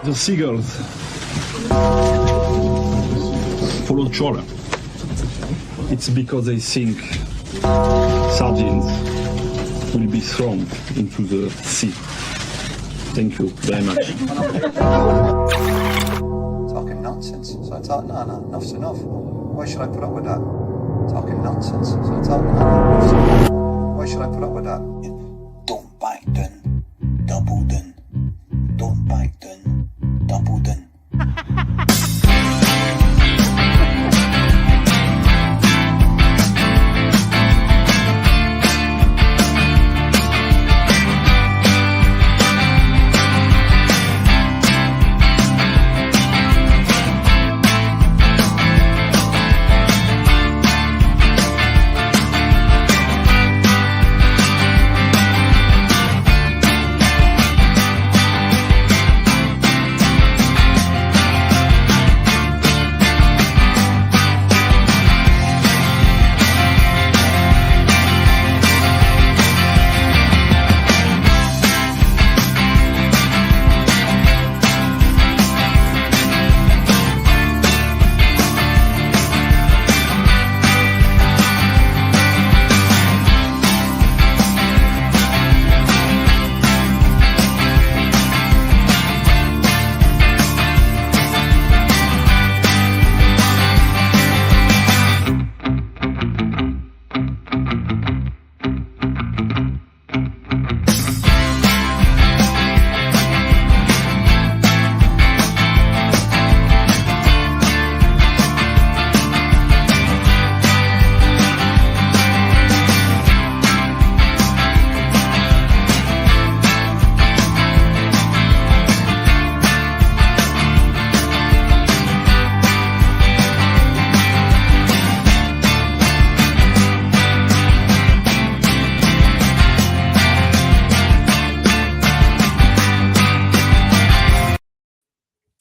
The seagulls follow trawler. It's because they think sardines will be thrown into the sea. Thank you very much. Talking nonsense. So I thought, no, enough's enough. Why should I put up with that? Talking nonsense. So I thought, no, enough's enough. Why should I put up with that? Don't back down, double down. Don't back down, double down.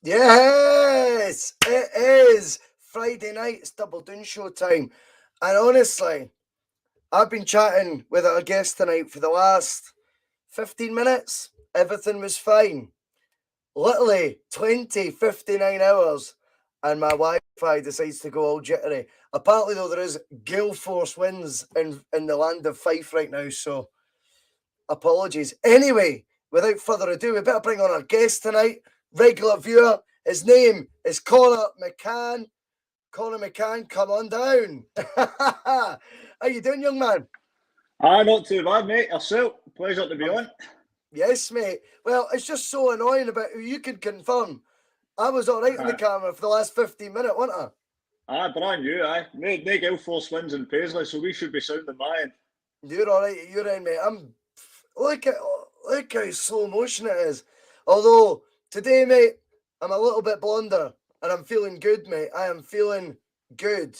Yes, it is Friday night. It's Double Doon Show time. And honestly, I've been chatting with our guest tonight for the last 15 minutes. Everything was fine. Literally 59 hours. And my Wi-Fi decides to go all jittery. Apparently, though, there is gale force winds in the land of Fife right now. So, apologies. Anyway, without further ado, we better bring on our guest tonight. Regular viewer. His name is Conor McCann. Conor McCann, come on down. How you doing, young man? Not too bad, mate. Yourself? Pleasure to be on. Yes, mate. Well, it's just so annoying about who you can confirm. I was all right on the camera for the last 15 minutes, wasn't I? Brand new, aye. No gale force winds in Paisley, so we should be sounding my end. You're all right at your end, mate. Look how slow motion it is. Although, today, mate, I'm a little bit blonder, and I'm feeling good, mate. I am feeling good.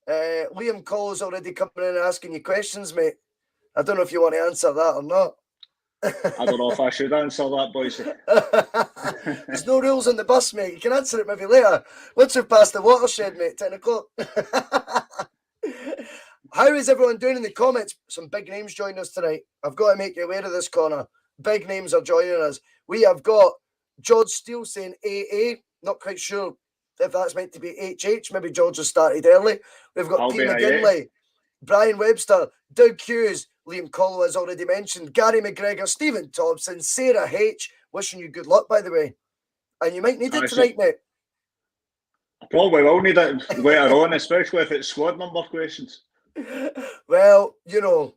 Liam Collow's already coming in and asking you questions, mate. I don't know if you want to answer that or not. I don't know if I should answer that, Bhoycie. There's no rules on the bus, mate. You can answer it maybe later. Once we've passed the watershed, mate, 10 o'clock. How is everyone doing in the comments? Some big names joining us tonight. I've got to make you aware of this, Conor. Big names are joining us. We have got George Steele saying AA. Not quite sure if that's meant to be HH. Maybe George has started early. We've got Pete McGinley, Brian Webster, Doug Hughes, Liam Collow has already mentioned, Gary McGregor, Stephen Thompson, Sarah H. Wishing you good luck, by the way. And you might need it tonight, mate. I probably will need it later on, especially if it's squad number questions. Well, you know,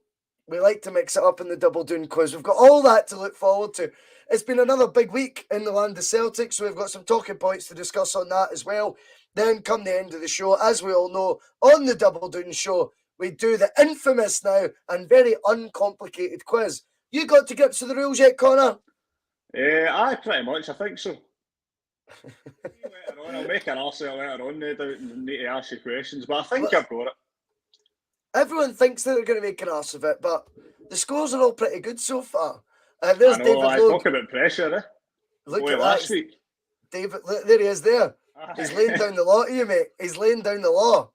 we like to mix it up in the Double Doon quiz. We've got all that to look forward to. It's been another big week in the land of Celtic, so we've got some talking points to discuss on that as well. Then come the end of the show, as we all know, on the Double Doon Show, we do the infamous now and very uncomplicated quiz. You got to grips with the rules yet, Conor? Aye, pretty much, I think so. Later on, I'll make an arse later on, no doubt, and need to ask you questions, but I think I've got it. Everyone thinks that they're going to make an arse of it, but the scores are all pretty good so far. There's I know, David I Logue. talk about pressure, eh? Look at last week. David, there he is there. He's laying down the law to you, mate. He's laying down the law.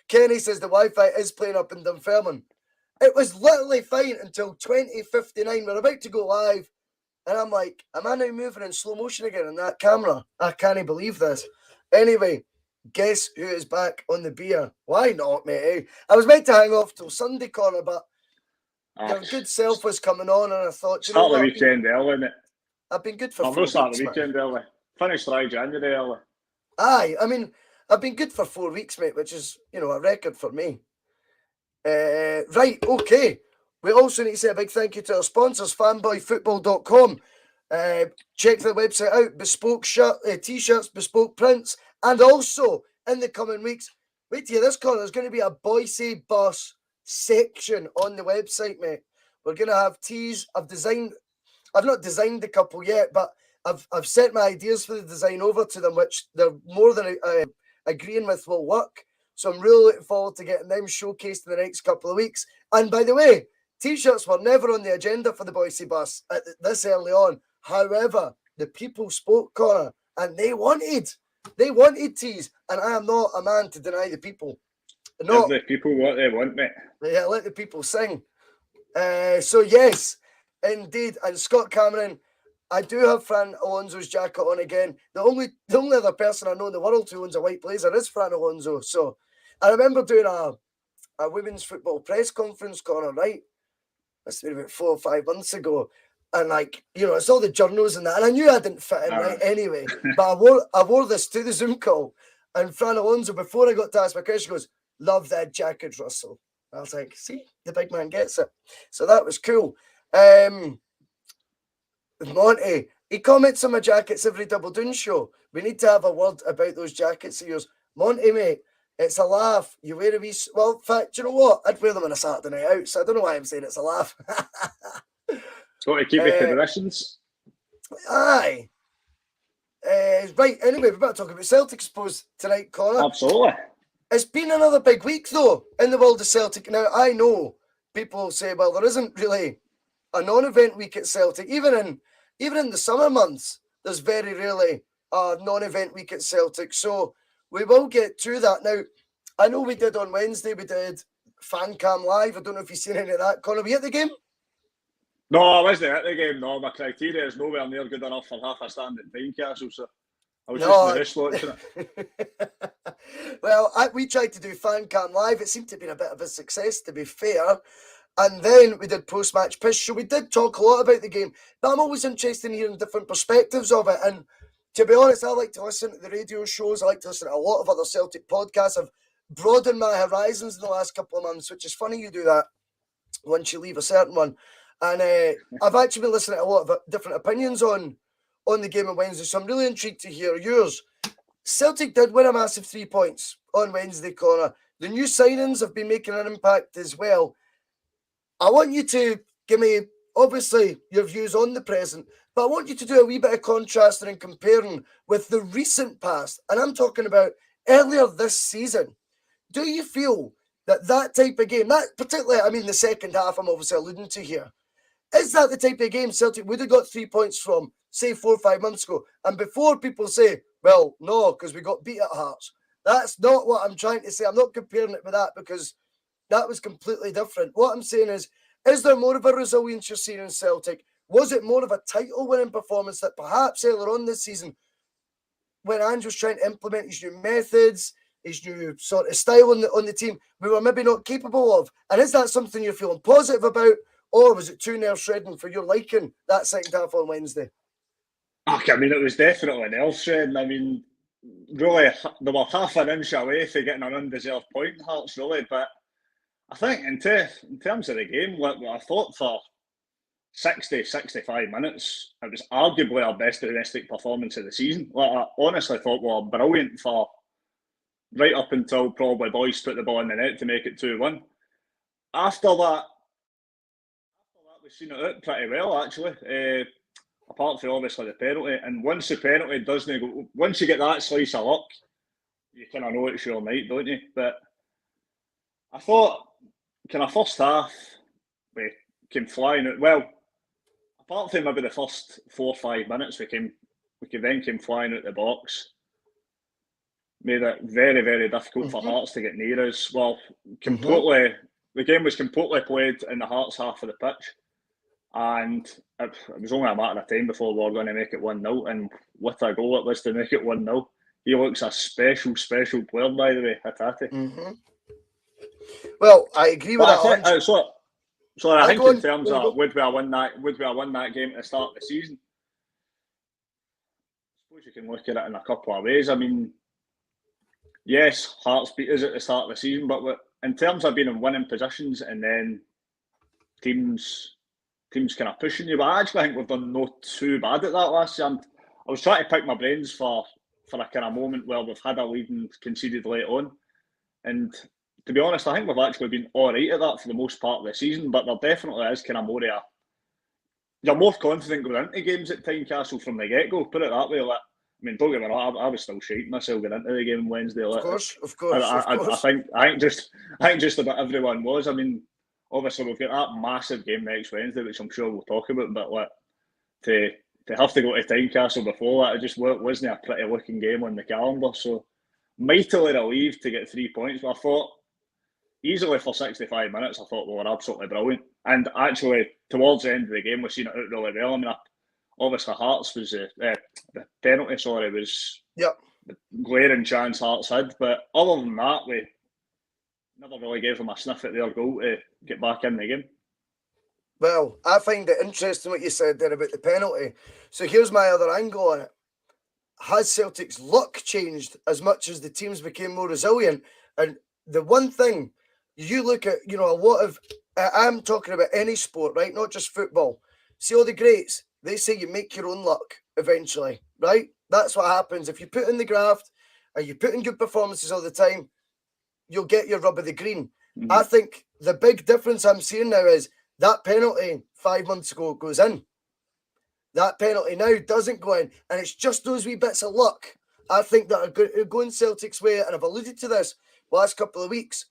Kenny says the Wi-Fi is playing up in Dunfermline. It was literally fine until 20:59. We're about to go live. And I'm like, am I now moving in slow motion again in that camera? I can't believe this. Anyway, guess who is back on the beer? Why not, mate? Eh? I was meant to hang off till Sunday, Connor, but your good self was coming on, and I thought, you know Start the what? weekend early, mate. I've been good for I'm 4 not starting weeks, the man. weekend early. Finish dry January early. Aye, I mean, I've been good for 4 weeks, mate, which is, you know, a record for me. Right, okay. We also need to say a big thank you to our sponsors, fanboyfootball.com. Check the website out, bespoke t-shirts, bespoke prints, and also in the coming weeks, wait till this, Connor, there's going to be a Bhoycie bus section on the website, mate. We're going to have tees. I've not designed a couple yet, but I've sent my ideas for the design over to them, which they're more than agreeing with will work. So I'm really looking forward to getting them showcased in the next couple of weeks. And by the way, T-shirts were never on the agenda for the Bhoycie bus this early on. However, the people spoke, Connor, and they wanted tees. And I am not a man to deny the people. Give the people what they want, mate. Yeah, let the people sing. So yes, indeed. And Scott Cameron, I do have Fran Alonso's jacket on again. The only other person I know in the world who owns a white blazer is Fran Alonso. So I remember doing a women's football press conference, Connor, right? That's been about 4 or 5 months ago. And like, you know, it's all the journals and that. And I knew I didn't fit in, right, anyway. But I wore this to the Zoom call. And Fran Alonso, before I got to ask my question, goes, "Love that jacket, Russell." I was like, see, the big man gets it. So that was cool. Monty, he comments on my jackets every Double Doon show. We need to have a word about those jackets of yours. Monty, mate, it's a laugh. You wear a wee... Well, in fact, do you know what? I'd wear them on a Saturday night out, so I don't know why I'm saying it's a laugh. Got to keep the traditions. Aye. Right, anyway, we better talk about Celtic, I suppose, tonight, Connor. Absolutely. It's been another big week, though, in the world of Celtic. Now, I know people say, well, there isn't really a non-event week at Celtic. Even in the summer months, there's very rarely a non-event week at Celtic. So we will get to that. Now, I know we did on Wednesday, we did Fan Cam Live. I don't know if you've seen any of that. Conor, were you at the game? No, I wasn't at the game. No, my criteria is nowhere near good enough for half a stand at Tynecastle, so I was just in the house watching it. Well, we tried to do Fan Cam Live. It seemed to have been a bit of a success, to be fair. And then we did post-match pitch. So we did talk a lot about the game. But I'm always interested in hearing different perspectives of it. And to be honest, I like to listen to the radio shows. I like to listen to a lot of other Celtic podcasts. I've broadened my horizons in the last couple of months, which is funny you do that once you leave a certain one. And I've actually been listening to a lot of different opinions on the game on Wednesday. So I'm really intrigued to hear yours. Celtic did win a massive 3 points on Wednesday, Connor. The new signings have been making an impact as well. I want you to give me, obviously, your views on the present, but I want you to do a wee bit of contrasting and comparing with the recent past. And I'm talking about earlier this season. Do you feel that type of game, that particularly, I mean, the second half I'm obviously alluding to here, is that the type of game Celtic would have got 3 points from, say, 4 or 5 months ago? And before people say, well, no, because we got beat at Hearts. That's not what I'm trying to say. I'm not comparing it with that because that was completely different. What I'm saying is there more of a resilience you're seeing in Celtic? Was it more of a title-winning performance that perhaps earlier on this season, when Ange was trying to implement his new methods, his new sort of style on the team, we were maybe not capable of? And is that something you're feeling positive about, or was it too nerve-shredding for your liking, that second half on Wednesday? I mean, it was definitely nerve-shredding. I mean, really, they were half an inch away from getting an undeserved point in Hearts, really, but I think in terms of the game, I thought for 60, 65 minutes, it was arguably our best domestic performance of the season. I honestly thought we were brilliant for right up until probably Boyce put the ball in the net to make it 2-1. After that, we've seen it out pretty well, actually, apart from obviously the penalty. And once the penalty doesn't go, once you get that slice of luck, you kind of know it's your night, don't you? But I thought, kind of first half, we came flying out. Well, apart from maybe the first 4 or 5 minutes, we then came flying out the box. Made it very, very difficult for Hearts to get near us. Well, the game was completely played in the Hearts half of the pitch. And it was only a matter of time before we were going to make it 1-0. And what a goal it was to make it 1-0. He looks a special player, by the way, Hatate. Mm-hmm. Well, I agree with But that. I think go in on, terms go. of would we have won that game at the start of the season, I suppose you can look at it in a couple of ways. I mean, yes, Hearts beat us at the start of the season, but in terms of being in winning positions and then teams kind of pushing you, but I actually think we've done not too bad at that last year. I was trying to pick my brains for a kind of moment where we've had a lead and conceded late on, and to be honest, I think we've actually been all right at that for the most part of the season. But there definitely is kind of more of you're more confident going into games at Tynecastle from the get go. Put it that way. Like, I mean, don't get me wrong, I was still shaking myself going into the game on Wednesday. Of course. I think just about everyone was. I mean, obviously we've got that massive game next Wednesday, which I'm sure we'll talk about. But like, to have to go to Tynecastle before that, it just wasn't a pretty looking game on the calendar. So mightily relieved to get 3 points. But I thought easily for 65 minutes, I thought we were absolutely brilliant. And actually, towards the end of the game, we've seen it out really well. I mean, obviously Hearts was the penalty. Was the glaring chance Hearts had. But other than that, we never really gave them a sniff at their goal to get back in the game. Well, I find it interesting what you said there about the penalty. So here's my other angle on it. Has Celtic's luck changed as much as the teams became more resilient? And the one thing you look at, a lot of, I'm talking about any sport, right? Not just football. See all the greats, they say you make your own luck eventually, right? That's what happens. If you put in the graft and you put in good performances all the time, you'll get your rub of the green. Mm-hmm. I think the big difference I'm seeing now is that penalty 5 months ago goes in. That penalty now doesn't go in, and it's just those wee bits of luck, I think, that are going Celtic's way, and I've alluded to this last couple of weeks.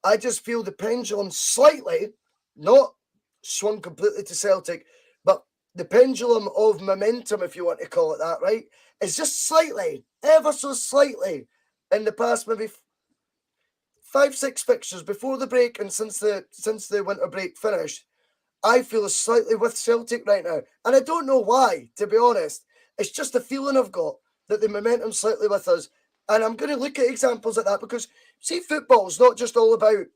I just feel the pendulum slightly, not swung completely to Celtic, but the pendulum of momentum, if you want to call it that, right, is just slightly, ever so slightly, in the past maybe 5-6 fixtures before the break and since the winter break finished, I feel slightly with Celtic right now. And I don't know why, to be honest. It's just a feeling I've got that the momentum's slightly with us. And I'm going to look at examples like that because, see, football's not just all about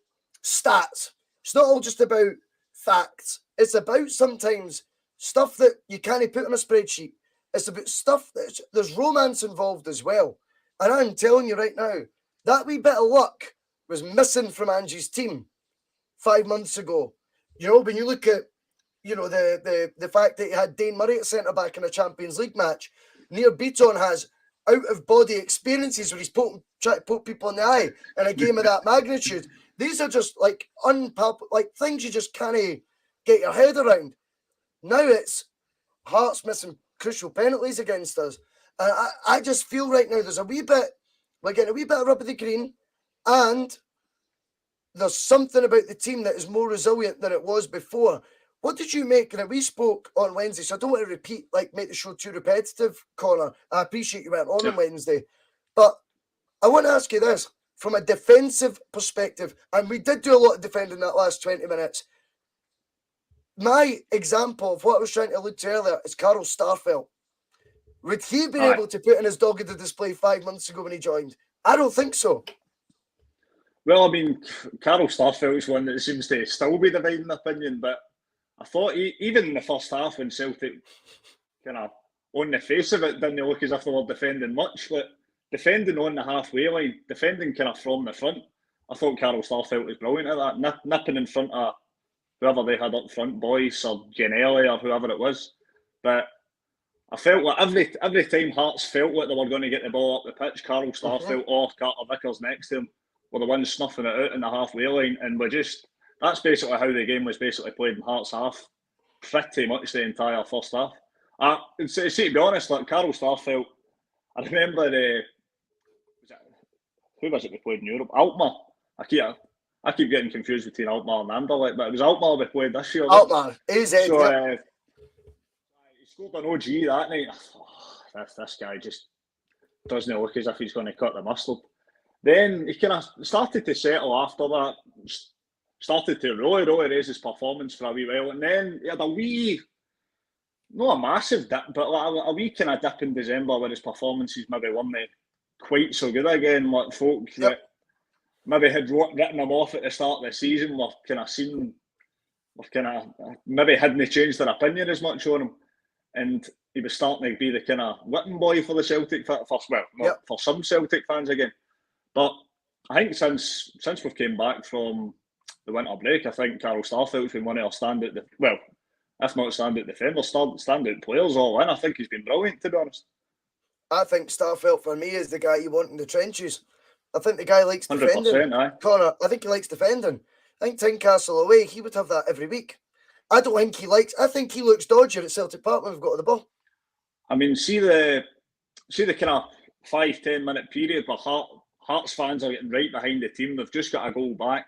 stats. It's not all just about facts. It's about sometimes stuff that you can't put on a spreadsheet. It's about stuff there's romance involved as well. And I'm telling you right now, that wee bit of luck was missing from Angie's team 5 months ago. When you look at, the fact that he had Dane Murray at centre-back in a Champions League match, Near Beaton has out-of-body experiences where he's trying to poke people in the eye in a game of that magnitude. These are just, things you just can't get your head around. Now it's Hearts missing crucial penalties against us. And I just feel right now we're getting a wee bit of rub of the green, and there's something about the team that is more resilient than it was before. What did you make? And we spoke on Wednesday, so I don't want to repeat, make the show too repetitive, Conor. I appreciate you went on Wednesday. But I want to ask you this, from a defensive perspective, and we did do a lot of defending that last 20 minutes. My example of what I was trying to allude to earlier is Carl Starfelt. Would he have been able to put in his dog into display 5 months ago when he joined? I don't think so. Well, I mean, Carl Starfelt is one that seems to still be dividing opinion, but I thought even in the first half when Celtic kind of on the face of it didn't look as if they were defending much. But defending on the halfway line, defending kind of from the front, I thought Carl Starfelt was brilliant at that, nipping in front of whoever they had up front, Boyce or Gianelli or whoever it was. But I felt like every time Hearts felt like they were going to get the ball up the pitch, Carl Starfelt or Carter Vickers next to him were the ones snuffing it out in the halfway line, and that's basically how the game was basically played in Hearts half, pretty much the entire first half. To be honest, Carl Starfelt, I remember who was it we played in Europe? Alkmaar. I keep getting confused between Alkmaar and Anderlecht, but it was Alkmaar we played this year. Alkmaar, AZ. So he scored an OG that night. This guy just doesn't look as if he's going to cut the mustard. Then he kind of started to settle after that. started to really raise his performance for a wee while, and then he had a wee, not a massive dip, but like a wee kind of dip in December where his performances maybe weren't quite so good again. Like folk that maybe had written him off at the start of the season were maybe hadn't changed their opinion as much on him, and he was starting to be the kind of whipping boy for the Celtic for some Celtic fans again. But I think since we've came back from the winter break, I think Carl Starfelt's been one of our standout defenders, standout players all in. I think he's been brilliant, to be honest. I think Starfelt for me is the guy you want in the trenches. I think the guy likes defending. Aye. Conor, I think he likes defending. I think Tynecastle away, he would have that every week. I think he looks dodgier at Celtic Park when we've got the ball. I mean, see the kind of 5-10 minute period where Hearts fans are getting right behind the team. They've just got a goal back.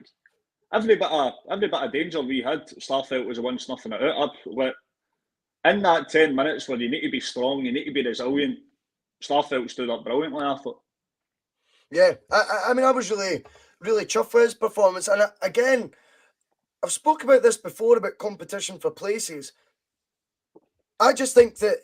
Every bit of danger we had, Starfelt was the one snuffing it out. In that 10 minutes where you need to be strong, you need to be resilient, Starfelt stood up brilliantly, I thought. Yeah, I mean, I was really, really chuffed with his performance. And again, I've spoke about this before about competition for places. I just think that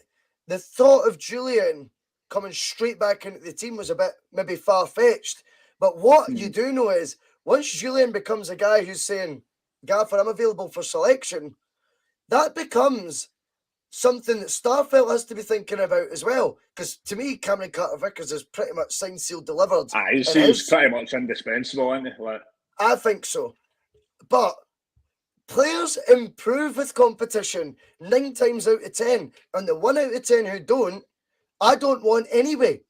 the thought of Julian coming straight back into the team was a bit maybe far-fetched. But what you do know is, once Julian becomes a guy who's saying, Gaffer, I'm available for selection, that becomes something that Starfelt has to be thinking about as well. Because to me, Cameron Carter-Vickers is pretty much signed, sealed, delivered. He seems pretty much indispensable, isn't he? I think so. But players improve with competition 9 times out of 10. And the 1 out of 10 who don't, I don't want anyway.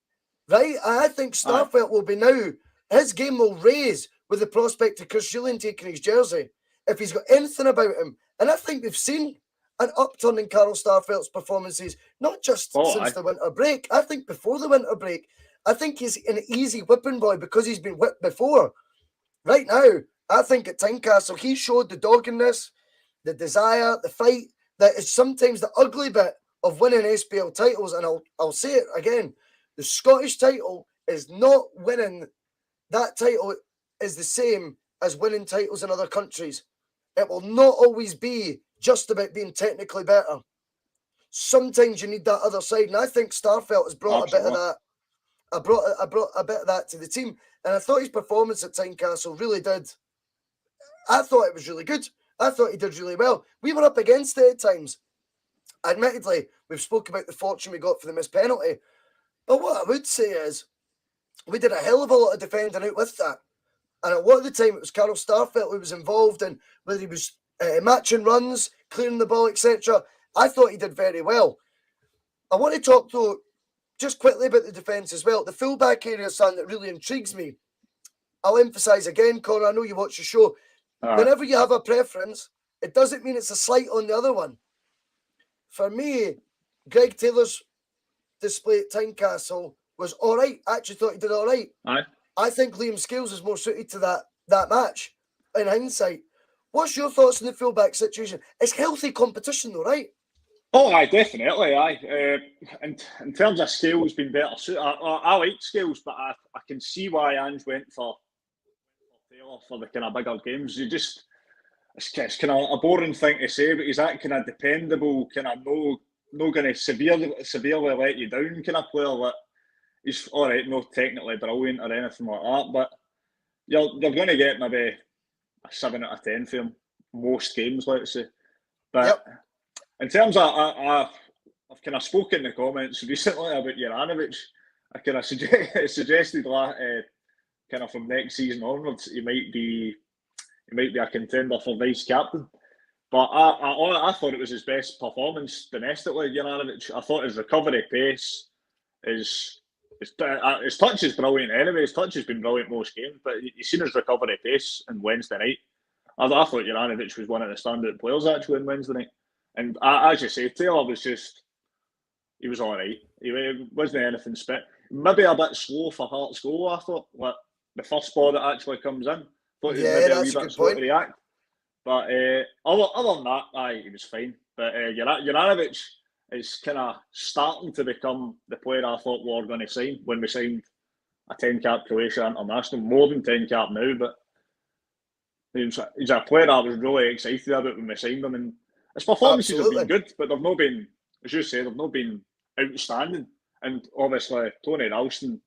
Right? I think Starfelt will be now, his game will raise with the prospect of Chris Julian taking his jersey if he's got anything about him. And I think we've seen an upturn in Carl Starfelt's performances, not just since the winter break. I think before the winter break, I think he's an easy whipping boy because he's been whipped before. Right now, I think at Tynecastle, he showed the doggedness, the desire, the fight, that is sometimes the ugly bit of winning SPL titles. And I'll say it again, the Scottish title is not winning. That title is the same as winning titles in other countries. It will not always be just about being technically better. Sometimes you need that other side, and I think Starfelt has brought a bit of that. I brought a bit of that to the team, and I thought his performance at Tynecastle really did. I thought it was really good. I thought he did really well. We were up against it at times. Admittedly, we've spoke about the fortune we got for the missed penalty, but what I would say is we did a hell of a lot of defending out with that. And a lot of the time it was Carl Starfelt who was involved in whether he was matching runs, clearing the ball, etc. I thought he did very well. I want to talk, though, just quickly about the defence as well. The fullback area is something that really intrigues me. I'll emphasise again, Conor, I know you watch the show. Whenever you have a preference, it doesn't mean it's a slight on the other one. For me, Greg Taylor's display at Tynecastle was all right. I actually thought he did all right. I think Liam Scales is more suited to that match, in hindsight. What's your thoughts on the fullback situation? It's healthy competition, though, right? Oh, aye, definitely, aye. In terms of Scales being better suited, I like Scales, but I can see why Ange went for Taylor for the kind of bigger games. It's kind of a boring thing to say, but he's that kind of dependable, kind of no going to severely let you down kind of player. That he's all right, not technically brilliant or anything like that, but you're going to get maybe a 7 out of 10 for him most games, let's say. But in terms of, I've kind of spoken in the comments recently about Juranovic. I kind of suggested kind of from next season onwards, he might be a contender for vice captain. But I thought it was his best performance domestically, Juranovic. I thought his recovery pace his touch is brilliant anyway. His touch has been brilliant most games, but you've seen his recovery pace on Wednesday night. I thought Juranovic was one of the standout players actually on Wednesday night. And as you say, Taylor he was all right. He wasn't anything maybe a bit slow for Hearts' goal, I thought. Like the first ball that actually comes in. Thought he was maybe a wee bit slow to react. But other than that, he was fine. But Juranovic is kind of starting to become the player I thought we were going to sign when we signed a 10-cap Croatia international. More than 10-cap now, but He's a player I was really excited about when we signed him, and his performances have been good, but they've not been, as you say, they've not been outstanding. And obviously, Tony Ralston's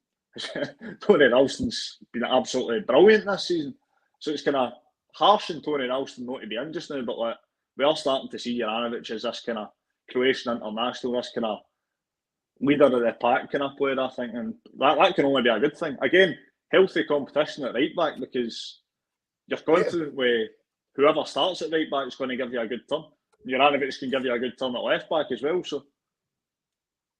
been absolutely brilliant this season. So it's kind of harsh on Tony Ralston not to be in just now, but like, we are starting to see Juranovic as this kind of Croatian international, this kind of leader of the pack kind of player, I think, and that can only be a good thing. Again, healthy competition at right back, because you're going to, with whoever starts at right back is going to give you a good turn. Juranovic can give you a good turn at left back as well. So,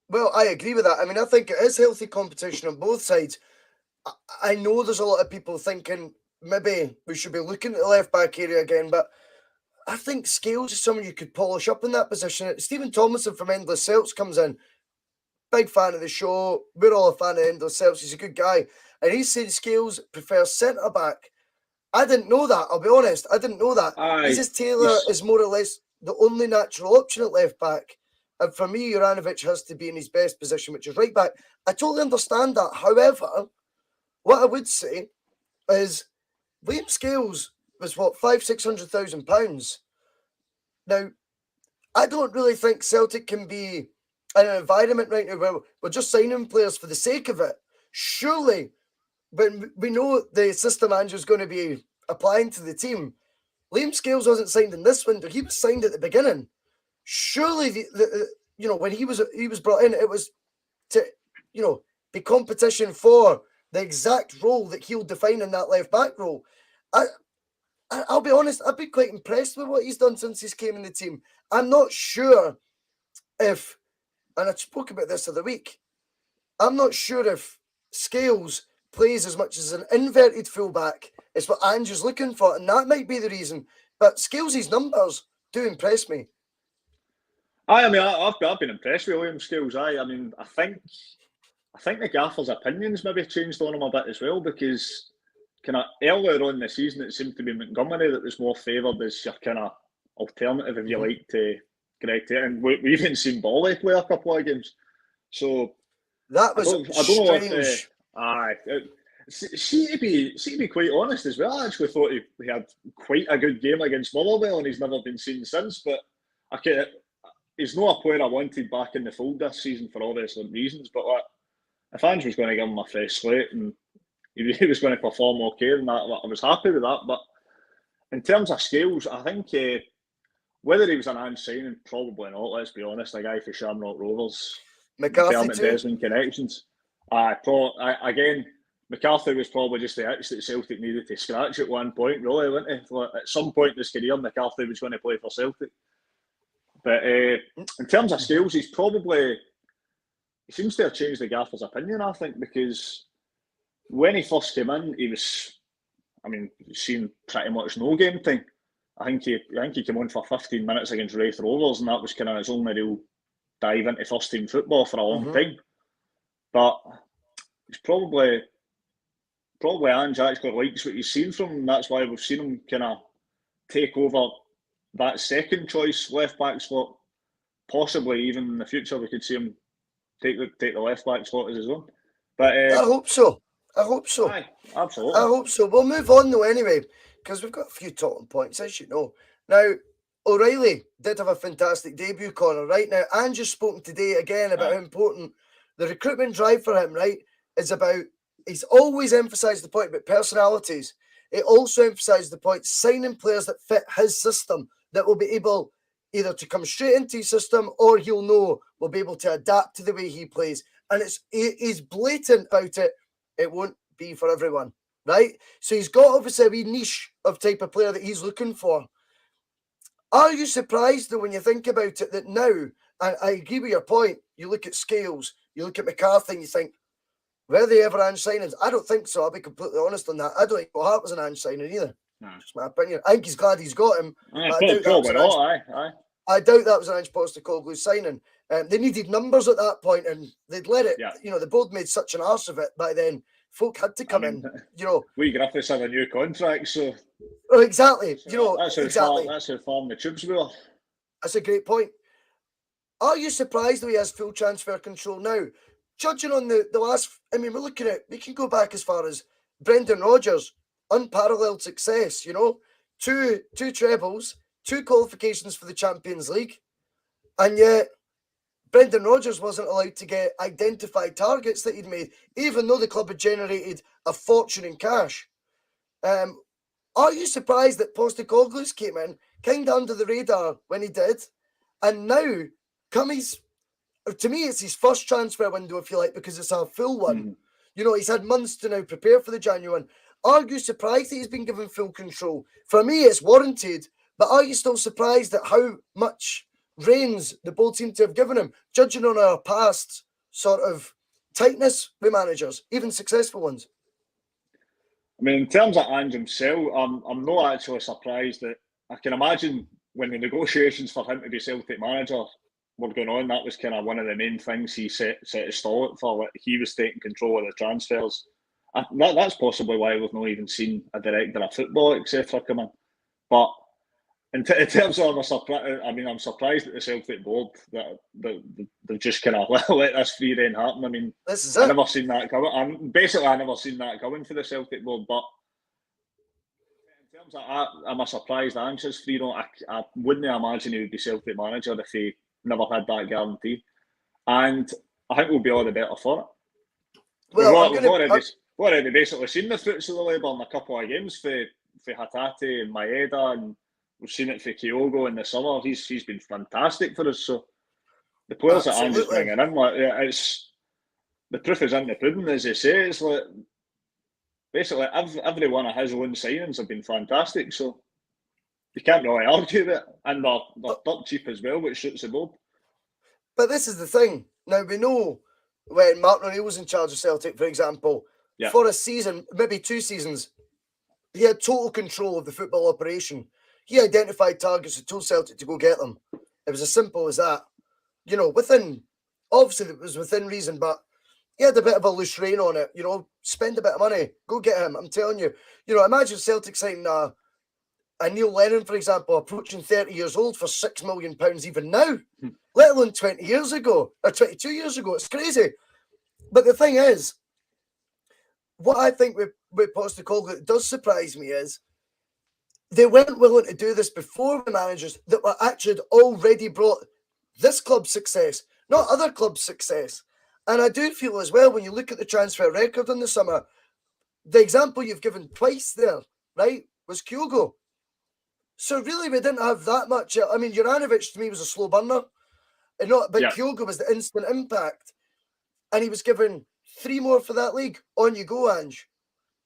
well, I agree with that. I mean, I think it is healthy competition on both sides. I know there's a lot of people thinking maybe we should be looking at the left back area again, but I think Scales is someone you could polish up in that position. Stephen Tomlinson from Endless Celts comes in. Big fan of the show. We're all a fan of Endless Celts. He's a good guy. And he's saying Scales prefers centre back. I didn't know that. I'll be honest. I didn't know that. He says Taylor is more or less the only natural option at left back. And for me, Juranovic has to be in his best position, which is right back. I totally understand that. However, what I would say is Liam Scales was what, £500,000-600,000. Now, I don't really think Celtic can be in an environment right now where we're just signing players for the sake of it. Surely, when we know the system manager is going to be applying to the team, Liam Scales wasn't signed in this window. He was signed at the beginning. Surely, when he was brought in, it was to, be competition for the exact role that he'll define in that left back role. I'll be honest, I've been quite impressed with what he's done since he's came in the team. I'm not sure if, and I spoke about this the other week, I'm not sure if Scales plays as much as an inverted fullback is what Andrew's looking for, and that might be the reason. But Scales' numbers do impress me. I've been impressed with William Scales. I think the gaffer's opinions maybe changed on him a bit as well, because kind of earlier on in the season it seemed to be Montgomery that was more favoured as your kind of alternative, if you like, to Greg Taylor. And we even seen Bolly play a couple of games. So that was strange. See, to be quite honest as well, I actually thought he had quite a good game against Motherwell, and he's never been seen since. But he's not a player I wanted back in the fold this season for obvious reasons. But if Ange was going to give him a fresh slate and he was going to perform okay, and I was happy with that. But in terms of Scales, I think whether he was an Ange signing, probably not. Let's be honest, a guy for Shamrock Rovers, McCarthy too. Desmond connections. Again, McCarthy was probably just the itch that Celtic needed to scratch at one point, really, wasn't he? At some point in his career, McCarthy was going to play for Celtic. But in terms of Scales, he seems to have changed the gaffer's opinion, I think, because when he first came in, he's seen pretty much no game time. I think he came on for 15 minutes against Wraith Rovers, and that was kind of his only real dive into first team football for a long time. But it's probably Ange actually likes what he's seen from him, and that's why we've seen him kind of take over that second choice left back slot. Possibly even in the future we could see him take the left back slot as his own. But I hope so. Aye, absolutely. I hope so. We'll move on though anyway, because we've got a few talking points, as you know. Now, O'Reilly did have a fantastic debut, Conor, right? Now, Ange has spoken today again about how important the recruitment drive for him, right, is about. He's always emphasised the point about personalities. It also emphasised the point signing players that fit his system, that will be able either to come straight into his system or he'll know will be able to adapt to the way he plays. And he's blatant about it. It won't be for everyone, right? So he's got obviously a wee niche of type of player that he's looking for. Are you surprised though when you think about it that now, and I agree with your point, you look at Scales, you look at McCarthy and you think, were they ever Ange signings? I don't think so. I'll be completely honest on that. I don't think Hart was an Ange signing either. No. Just my opinion. I think he's glad he's got him. I doubt that was an Ange Postecoglou signing. They needed numbers at that point, and they'd let it. Yeah. The board made such an arse of it by then. Folk had to come in. We Griffiths have a new contract, so. Oh, exactly. So that's how far the tubes were. That's a great point. Are you surprised that he has full transfer control now? Judging on the last, we're looking at, we can go back as far as Brendan Rodgers, unparalleled success, two trebles, 2 qualifications for the Champions League, and yet Brendan Rodgers wasn't allowed to get identified targets that he'd made, even though the club had generated a fortune in cash. Are you surprised that Postecoglou's came in kind of under the radar when he did, and now to me it's his first transfer window, if you like, because it's a full one. You know, he's had months to now prepare for the January one. Are you surprised that he's been given full control? For me, it's warranted, but are you still surprised at how much reins the board seem to have given him, judging on our past sort of tightness with managers, even successful ones? I mean, in terms of Ange himself, I'm not actually surprised that I can imagine when the negotiations for him to be Celtic manager were going on, that was kind of one of the main things he set his stall for. Like, he was taking control of the transfers. That's possibly why we've not even seen a director of football, etc., come in. But in terms of I'm surprised at the Celtic board that they've just kind of let this free rein happen. I mean, I never seen that coming. I never seen that coming for the Celtic board. But in terms of am I surprised Ange is free rein? I wouldn't imagine he would be Celtic manager if he never had that guarantee. And I think we'll be all the better for it. Well, we've already basically seen the fruits of the labour in a couple of games for Hatate and Maeda, and we've seen it for Kyogo in the summer. He's been fantastic for us. So the players that Ange's bringing in, it's the proof is in the pudding, as they say. It's like basically every one of his own signings have been fantastic. So you can't really argue that, and they're dirt cheap as well, which suits the board. But this is the thing. Now we know when Martin O'Neill was in charge of Celtic, for example, for a season, maybe 2 seasons, he had total control of the football operation. He identified targets and told Celtic to go get them. It was as simple as that. You know, obviously it was within reason, but he had a bit of a loose rein on it. You know, spend a bit of money, go get him. I'm telling you. You know, imagine Celtic signing a Neil Lennon, for example, approaching 30 years old for £6 million even now, let alone 20 years ago or 22 years ago. It's crazy. But the thing is, what I think with Postecoglou does surprise me is they weren't willing to do this before the managers that were actually already brought this club's success, not other clubs' success. And I do feel as well, when you look at the transfer record in the summer, the example you've given twice there, right, was Kyogo. So really, we didn't have that much. I mean, Juranovic to me was a slow burner, but Kyogo was the instant impact, and he was given 3 more for that league. On you go, Ange.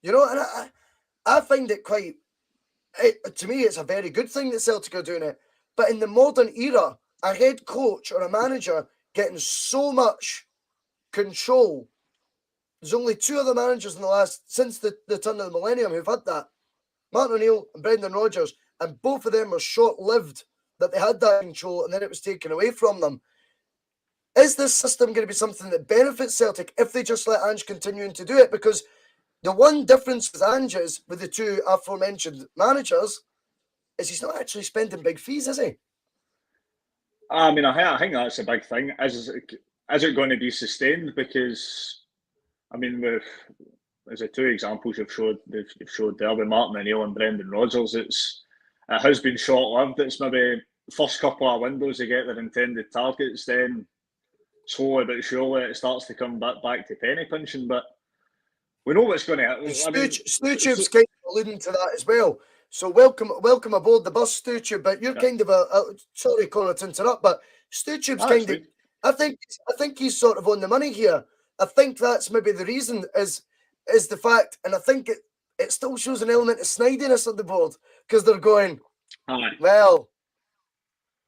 You know, and I find it to me, it's a very good thing that Celtic are doing it. But in the modern era, a head coach or a manager getting so much control, there's only 2 other managers since the turn of the millennium who've had that. Martin O'Neill and Brendan Rodgers. And both of them were short-lived that they had that control and then it was taken away from them. Is this system going to be something that benefits Celtic if they just let Ange continuing to do it? Because the one difference with Ange is, with the 2 aforementioned managers, is he's not actually spending big fees, is he? I mean, I think that's a big thing. Is it going to be sustained? Because, I mean, there's the 2 examples you've showed there with Martin O'Neill and Brendan Rodgers. It has been short-lived. It's maybe first couple of windows they get their intended targets, then slowly but surely it starts to come back to penny pinching. But we know what's going to happen. Stewtube's kind of alluding to that as well. So welcome aboard the bus, Stewtube. But you're kind of sorry, Conor, to interrupt, but Stewtube's kind of. I think he's sort of on the money here. I think that's maybe the reason is the fact, and I think it still shows an element of snidiness on the board, because they're going, well,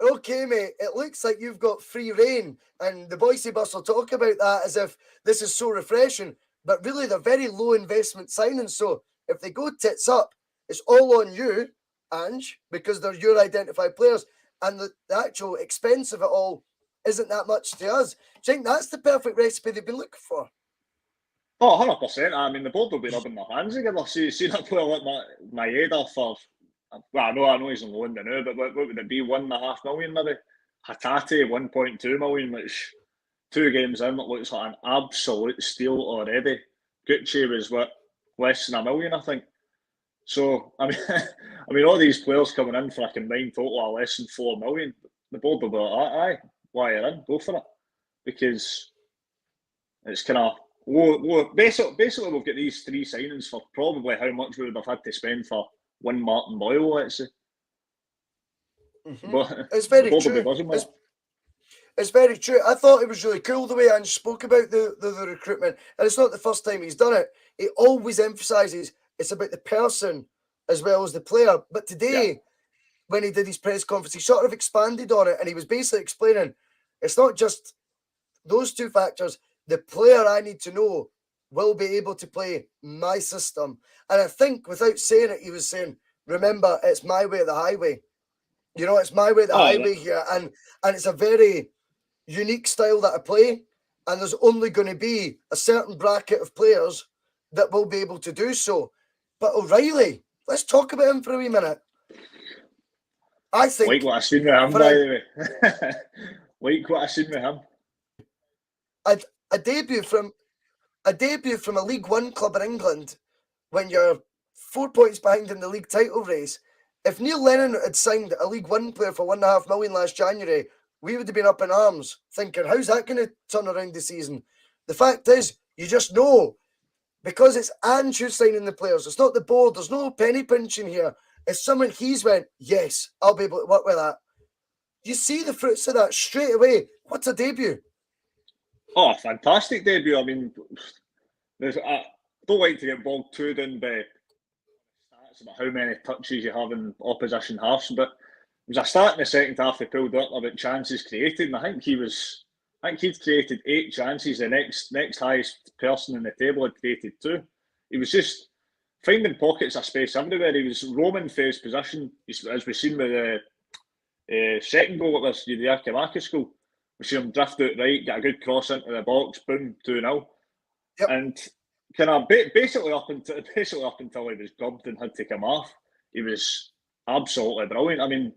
okay, mate, it looks like you've got free rein, and the Bhoycie bus will talk about that as if this is so refreshing, but really they're very low investment signings. So if they go tits up, it's all on you, Ange, because they're your identified players, and the actual expense of it all isn't that much to us. Do you think that's the perfect recipe they've been looking for? Oh, 100%. I mean, the board will be rubbing their hands together. See that player like Maeda for, well, I know he's on loan now, but what would it be, $1.5 million maybe? Hatate, 1.2 million, which 2 games in, it looks like an absolute steal already. Gucci was, less than $1 million, I think. So I mean, I mean, all these players coming in for a combined total of less than 4 million. The board will be like, aye, why you're in, go for it, because it's kind of low. Basically, we've got these 3 signings for probably how much we would have had to spend for one Martin Boyle, let's say. But It's very the board will be true. buzzing with it. It's very true. I thought it was really cool the way Ange spoke about the recruitment. And it's not the first time he's done it. He always emphasises it's about the person as well as the player. But today, when he did his press conference, he sort of expanded on it, and he was basically explaining it's not just those 2 factors. The player I need to know will be able to play my system. And I think without saying it, he was saying, remember, it's my way or the highway. You know, it's my way or the highway here. And it's a very unique style that I play. And there's only going to be a certain bracket of players that will be able to do so. But O'Reilly, let's talk about him for a wee minute. I think... Like what I've seen with him, by the way. Like what I've seen with him. A debut from a League One club in England when you're 4 points behind in the league title race. If Neil Lennon had signed a League One player for £1.5 million last January, we would have been up in arms thinking, how's that going to turn around the season? The fact is, you just know, because it's Ange who's signing the players. It's not the board. There's no penny pinching here. It's someone he's went, yes, I'll be able to work with that. You see the fruits of that straight away. What's a debut? Oh, fantastic debut. I mean, I don't like to get bogged too down by stats about how many touches you have in opposition halves, but it was a start in the second half. They pulled up about chances created, and I think he'd created 8 chances. The next highest person in the table had created 2. He was just finding pockets of space everywhere. He was roaming for his position, as we've seen with the second goal. It was the Giakoumakis goal. We see him drift out right, get a good cross into the box, boom, 2-0. Yep. And kind of basically up until he was dubbed and had to come off, he was absolutely brilliant. I mean,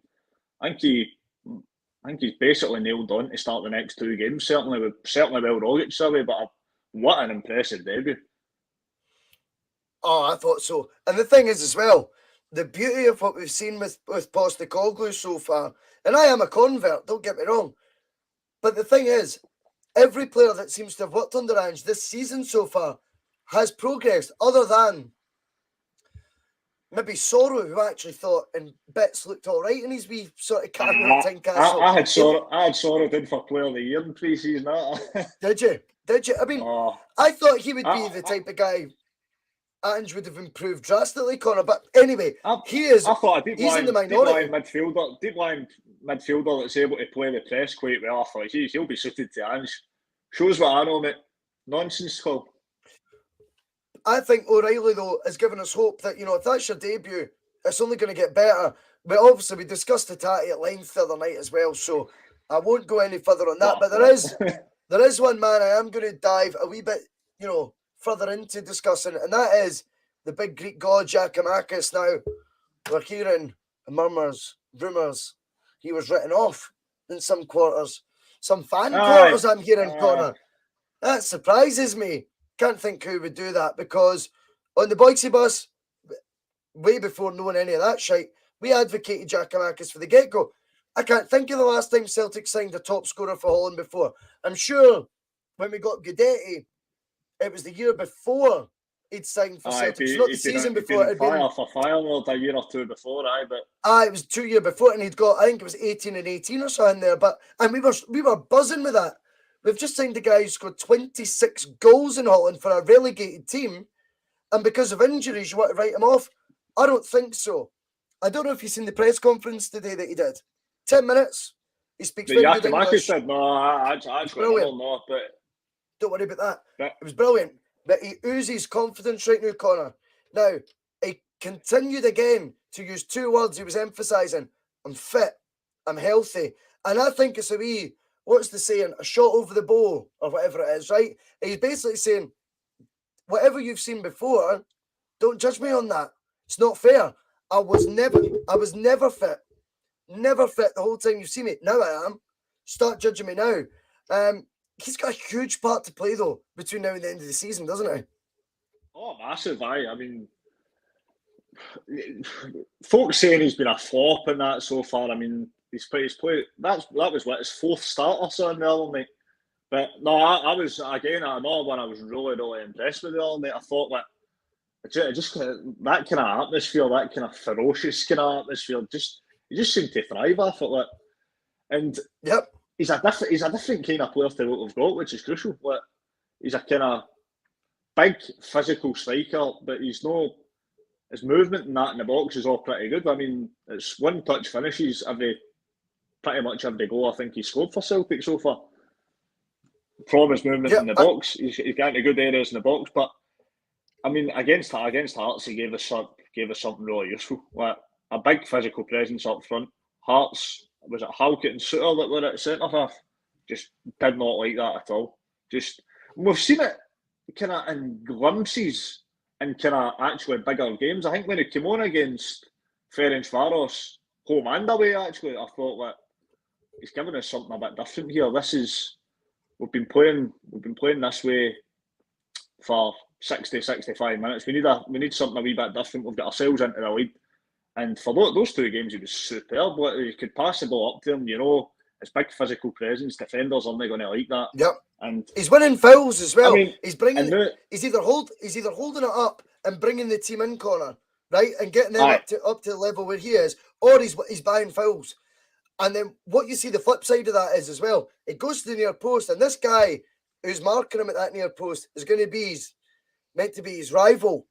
I think he's basically nailed on to start the next 2 games. Certainly will Rogic survey, but what an impressive debut. Oh, I thought so. And the thing is as well, the beauty of what we've seen with Postecoglou so far, and I am a convert, don't get me wrong, but the thing is, every player that seems to have worked under Ange this season so far has progressed, other than maybe Sorrow, who I actually thought in bits looked all right in his wee sort of Tynecastle. I had Sorrow in for player of the year in pre-season. Did you? I mean, I thought he would be the type of guy Ange would have improved drastically, Conor. But anyway, he's in the minority. Deep line midfielder that's able to play the press quite well. I thought he'll be suited to Ange. Shows what I know, mate. Nonsense, Cole. I think O'Reilly, though, has given us hope that, if that's your debut, it's only going to get better. But obviously, we discussed the tatty at length the other night as well, so I won't go any further on that. But there is one man I am going to dive a wee bit, further into discussing, and that is the big Greek god Giakoumakis. Now, we're hearing murmurs, rumours. He was written off in some quarters. Some fan quarters, I'm hearing, Conor. That surprises me. Can't think who would do that, because on the Bhoycie bus, way before knowing any of that shite, we advocated Giakoumakis for the get-go. I can't think of the last time Celtic signed a top scorer for Holland before. I'm sure when we got McDade, it was the year before he'd signed for Celtic. It's not the season before. It'd been for Fireworld a year or 2 before, it was 2 years before, and he'd got, I think it was 18 and 18 or so in there. And we were buzzing with that. We've just signed a guy who scored 26 goals in Holland for a relegated team, and because of injuries, you want to write him off? I don't think so. I don't know if you've seen the press conference today that he did. 10 minutes. He speaks very good English. Said, no, I don't know, but... Don't worry about that. It was brilliant. But he oozes confidence right now, Conor. Now, he continued again to use 2 words he was emphasising. I'm fit. I'm healthy. And I think it's a wee... What's the saying? A shot over the bow, or whatever it is, right? He's basically saying, whatever you've seen before, don't judge me on that. It's not fair. I was never fit. Never fit the whole time you've seen me. Now I am. Start judging me now. He's got a huge part to play, though, between now and the end of the season, doesn't he? Oh, massive, aye. I mean, folks saying he's been a flop in that so far. I mean, he's played. That was what his fourth start or so in the other night. But no, I was again another one. I was really impressed with the other night. I thought that just that kind of atmosphere, that kind of ferocious kind of atmosphere, he just seemed to thrive off it. Like, and Yep. he's a different kind of player to what we've got, which is crucial. Like, he's a kind of big physical striker, but his movement and that in the box is all pretty good. I mean, it's one touch finishes pretty much every goal I think he scored for Celtic so far. From his movement in the box, he's got into good areas in the box. But I mean, against Hearts, he gave us something really useful, like a big physical presence up front. Hearts, was it Halkett and Suter that were at centre half? Just did not like that at all. Just, we've seen it kind of in glimpses in kind of actually bigger games. I think when it came on against Ferencvaros, home and away, actually, I thought that he's given us something a bit different here. We've been playing this way for 60, 65 minutes. We need something a wee bit different. We've got ourselves into the lead. And for those two games, he was superb. You could pass the ball up to him, his big physical presence. Defenders aren't going to like that. Yep. And he's winning fouls as well. I mean, he's either holding it up and bringing the team in, Conor, right, and getting them up to the level where he is, or he's buying fouls. And then what you see the flip side of that is as well, it goes to the near post, and this guy who's marking him at that near post is going to be meant to be his rival,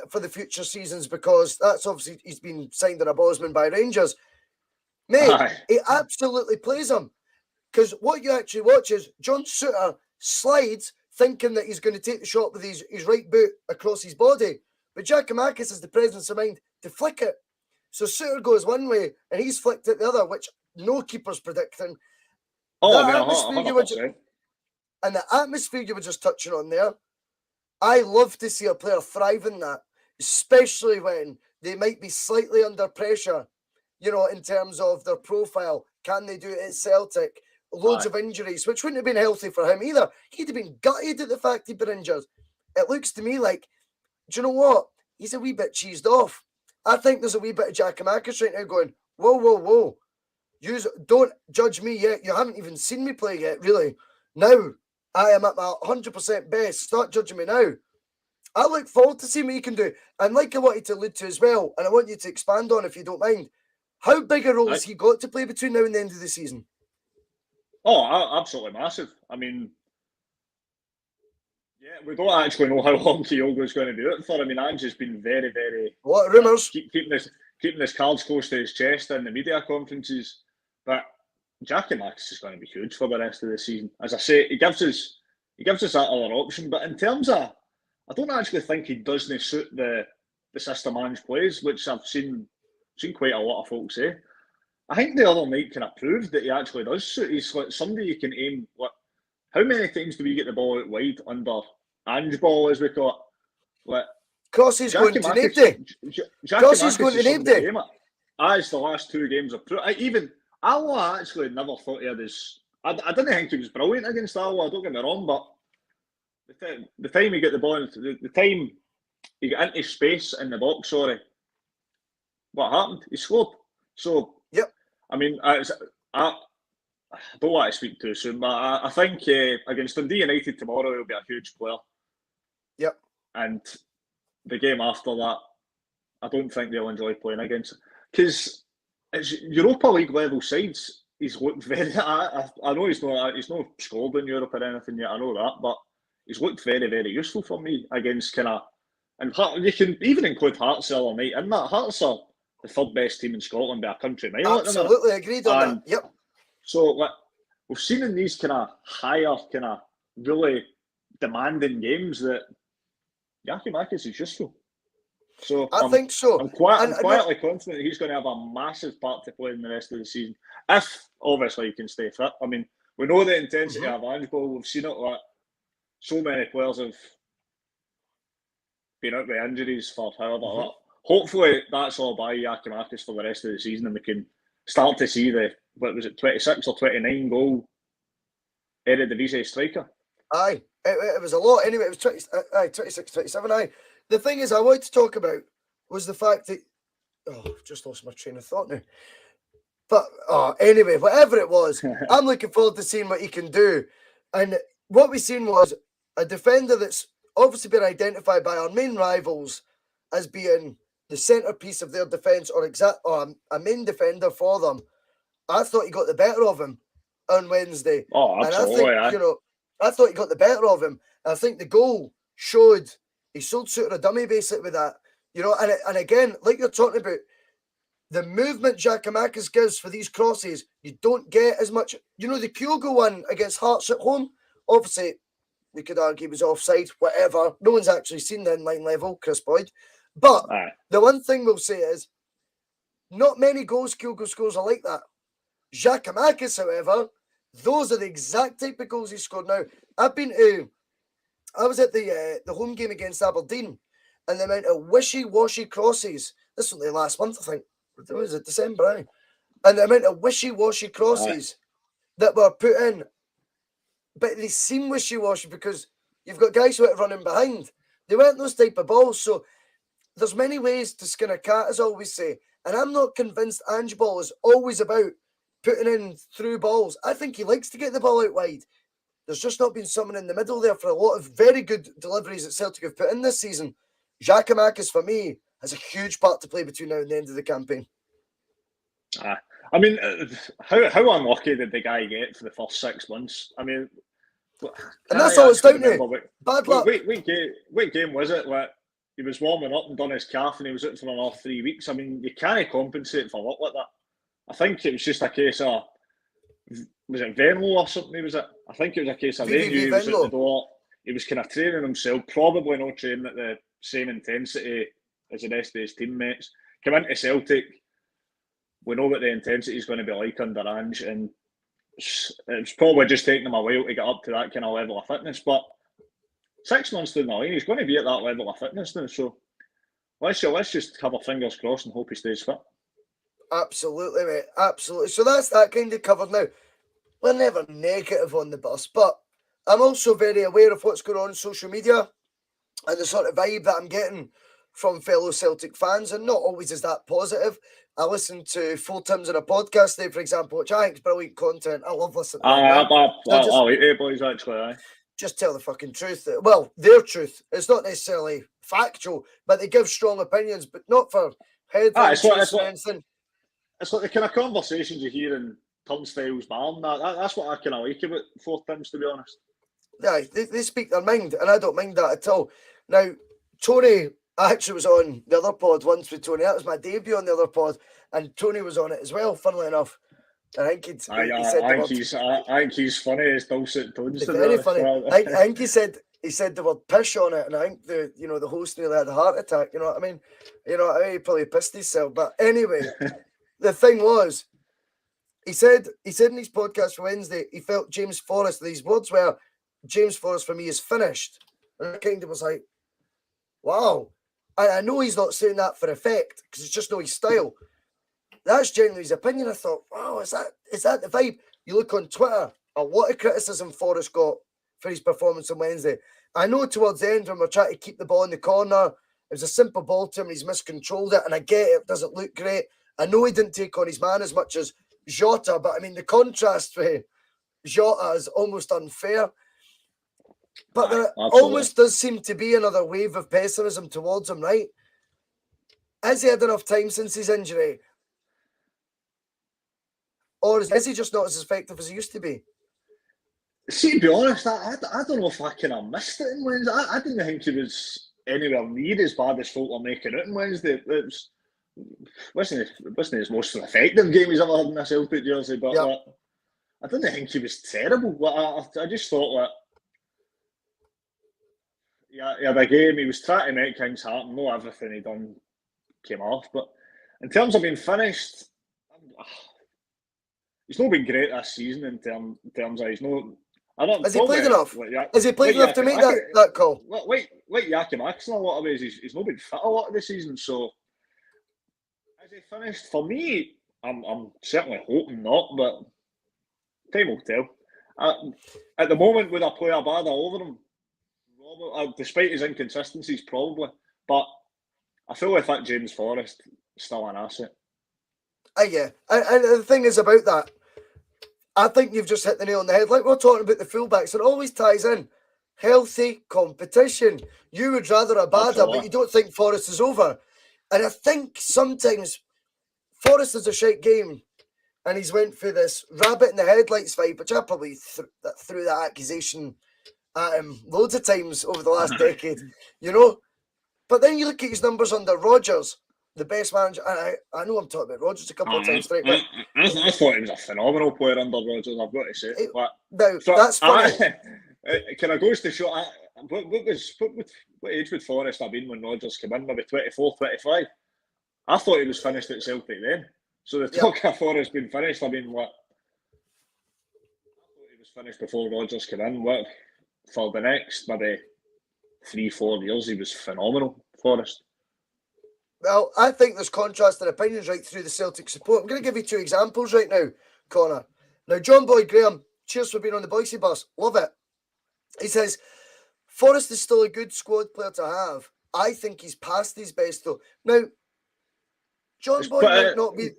for the future seasons, because that's obviously he's been signed on a Bosman by Rangers. Mate, he absolutely plays him. Because what you actually watch is John Suter slides thinking that he's going to take the shot with his right boot across his body. But Giakoumakis has the presence of mind to flick it. So Suter goes one way and he's flicked it the other, which no keeper's predicting. The atmosphere you were just touching on there, I love to see a player thrive in that, especially when they might be slightly under pressure, in terms of their profile. Can they do it at Celtic? Loads of injuries, which wouldn't have been healthy for him either. He'd have been gutted at the fact he'd been injured. It looks to me like, do you know what? He's a wee bit cheesed off. I think there's a wee bit of Giakoumakis right now going, whoa. You don't judge me yet. You haven't even seen me play yet, really. Now, I am at my 100% best. Start judging me now. I look forward to seeing what he can do. And like I wanted to allude to as well, and I want you to expand on if you don't mind, how big a role has he got to play between now and the end of the season? Oh, absolutely massive. I mean, yeah, we don't actually know how long Kyogo's going to do it for. I mean, Ange's been very, very... What rumours? Keeping his cards close to his chest in the media conferences. But Giakoumakis is going to be huge for the rest of the season. As I say, he gives us that other option. But in terms of... I don't actually think he doesn't suit the system Ange plays, which I've seen quite a lot of folks say. I think the other night kind of proved that he actually does suit. He's like somebody you can aim. How many times do we get the ball out wide under Ange ball, as we call it? Crosses going to Nabdy. Crosses going to Nabdy. As the last two games have proved. I actually never thought he had his... I didn't think he was brilliant against Alloa, don't get me wrong, but the time he got the ball, the time he got into space in the box, what happened? He scored. So, yep. I mean, I don't want to speak too soon, but I think against Dundee United tomorrow, he'll be a huge player. Yep. And the game after that, I don't think they'll enjoy playing against. Because it's Europa League level sides. He's looked very... I know he's not scored in Europe or anything yet, I know that, but he's looked very, very useful for me against kind of... And you can even include Hearts the other night. And that Hearts are the third best team in Scotland by a country mile. Absolutely agreed on that. Yep. So we've seen in these kind of higher, kind of really demanding games that Giakoumakis is useful. So I think so. I'm quietly confident he's going to have a massive part to play in the rest of the season. If obviously he can stay fit. I mean, we know the intensity of Ange ball. We've seen it. So many players have been out with injuries for however long. Hopefully that's all by Giakoumakis for the rest of the season, and we can start to see the 26 or 29 goal Eredivisie striker. Aye, it was a lot anyway. It was 26, 27. Aye. The thing is, I want to talk about was the fact that, I've just lost my train of thought now. But anyway, whatever it was, I'm looking forward to seeing what he can do. And what we seen was a defender that's obviously been identified by our main rivals as being the centrepiece of their defence or a main defender for them. I thought he got the better of him on Wednesday. Oh, absolutely. And I think, I thought he got the better of him. And I think the goal showed he sold suit a dummy basically with that. And again, like you're talking about, the movement Giakoumakis gives for these crosses, you don't get as much. The Kyogo one against Hearts at home, obviously, we could argue was offside, whatever. No one's actually seen the inline level, Chris Boyd. But the one thing we'll say is, not many goals Kyogo scores are like that. Giakoumakis, however, those are the exact type of goals he scored. Now, I was at the home game against Aberdeen, and the amount of wishy-washy crosses, this was only last month, I think. Was it December? And the amount of wishy-washy crosses that were put in, but they seem wishy-washy because you've got guys who are running behind. They weren't those type of balls. So there's many ways to skin a cat, as I always say. And I'm not convinced Ange Ball is always about putting in through balls. I think he likes to get the ball out wide. There's just not been someone in the middle there for a lot of very good deliveries that Celtic have put in this season. Giakoumakis, for me, has a huge part to play between now and the end of the campaign. I mean, how unlucky did the guy get for the first 6 months? I mean, and that's all it's down to. Bad luck. What game was it? Where he was warming up and done his calf and he was out for another 3 weeks? I mean, you can't compensate for luck like that. I think it was just a case of, was it Venlo or something? I think it was a case of they knew he was at the door. He was kind of training himself, probably not training at the same intensity as the rest of his teammates. Come into Celtic, we know what the intensity is going to be like under Ange, and it's probably just taking him a while to get up to that kind of level of fitness. But 6 months down the line, he's going to be at that level of fitness now. So let's just have our fingers crossed and hope he stays fit. Absolutely, mate. Absolutely. So that's that kind of covered now. We're never negative on the bus, but I'm also very aware of what's going on social media and the sort of vibe that I'm getting from fellow Celtic fans, and not always is that positive. I listened to 4 times on a podcast there, for example, which I think is brilliant content. I love listening to I'll eat it, boys, actually. Just tell the fucking truth. Well, their truth. It's not necessarily factual, but they give strong opinions, but not for headlines. It's like the kind of conversations you hear in Turnstiles Barn. That's what I kind of like about 4 times, to be honest. Yeah, they speak their mind, and I don't mind that at all. Now, Tony, I actually was on the other pod once with Tony. That was my debut on the other pod, and Tony was on it as well, funnily enough. I think he said I think he's funny as dulcet tones. It's very funny. I think he said the word pish on it, and I think the host nearly had a heart attack. You know what I mean? He probably pissed himself. But anyway, the thing was, he said in his podcast for Wednesday, he felt James Forrest. These words were, James Forrest for me is finished, and I kind of was like, wow. And I know he's not saying that for effect because it's just not his style. That's generally his opinion. I thought, wow, is that the vibe? You look on Twitter, a lot of criticism Forrest got for his performance on Wednesday. I know towards the end when we're trying to keep the ball in the corner, it was a simple ball to him and he's miscontrolled it, and I get it doesn't look great. I know he didn't take on his man as much as Jota, but I mean, the contrast with Jota is almost unfair. But there almost does seem to be another wave of pessimism towards him, right? Has he had enough time since his injury? Or is he just not as effective as he used to be? See, to be honest, I don't know if I kind of missed it in Wednesday. I didn't think he was anywhere near as bad as folk were making it in Wednesday. It wasn't his most effective game he's ever had in a Celtic jersey, but I didn't think he was terrible. I just thought that he had a game, he was trying to make things happen, not everything he done came off, but in terms of being finished, he's not been great this season in terms of he's not. Has he played enough? Has he played enough to make that call? Like Giakoumakis in a lot of ways, he's not been fit a lot of the season. So has he finished? For me, I'm certainly hoping not, but time will tell. At the moment, would I play Abada over him? Despite his inconsistencies, probably. But I feel like that James Forrest is still an asset. Yeah, and the thing is about that, I think you've just hit the nail on the head. Like we're talking about the fullbacks, it always ties in. Healthy competition. You would rather a Bada, Absolutely. but you don't think Forrest is over. And I think sometimes Forrest is a shite game, and he's went through this rabbit in the headlights vibe, which I probably threw that accusation at him loads of times over the last decade, you know. But then you look at his numbers under Rodgers, the best manager. And I know I'm talking about Rodgers a couple of times tonight, but I thought he was a phenomenal player under Rodgers, I've got to say. Now, that's funny. Can I go to show? What age would Forrest have been when Rodgers came in? Maybe 24, 25? I thought he was finished at Celtic then. So the talk of Forrest being finished, I mean, what? I thought he was finished before Rodgers came in. What? For the next maybe 3-4 years, he was phenomenal, Forrest. Well, I think there's contrasting opinions right through the Celtic support. I'm going to give you 2 examples right now, Connor. Now, John Boyd Graham, cheers for being on the Bhoycie bus. Love it. He says, Forrest is still a good squad player to have. I think he's past his best, though. Now, John Boyd might not be...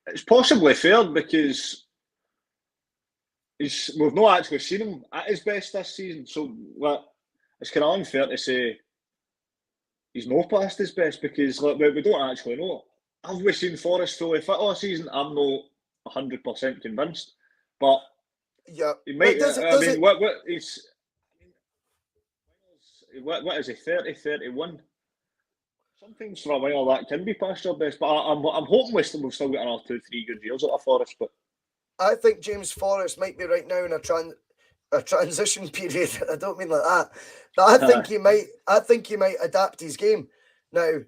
It's possibly fair because we've not actually seen him at his best this season. So it's kind of unfair to say he's not past his best because we don't actually know. Have we seen Forrest fully fit all season? I'm not 100% convinced. But yeah, he might. What is he? 30, 31? Sometimes for a while that can be past your best, but I'm hoping we've still got another 2-3 good years out of Forrest. But I think James Forrest might be right now in a transition period. I don't mean like that, but I think he might. I think he might adapt his game. Now,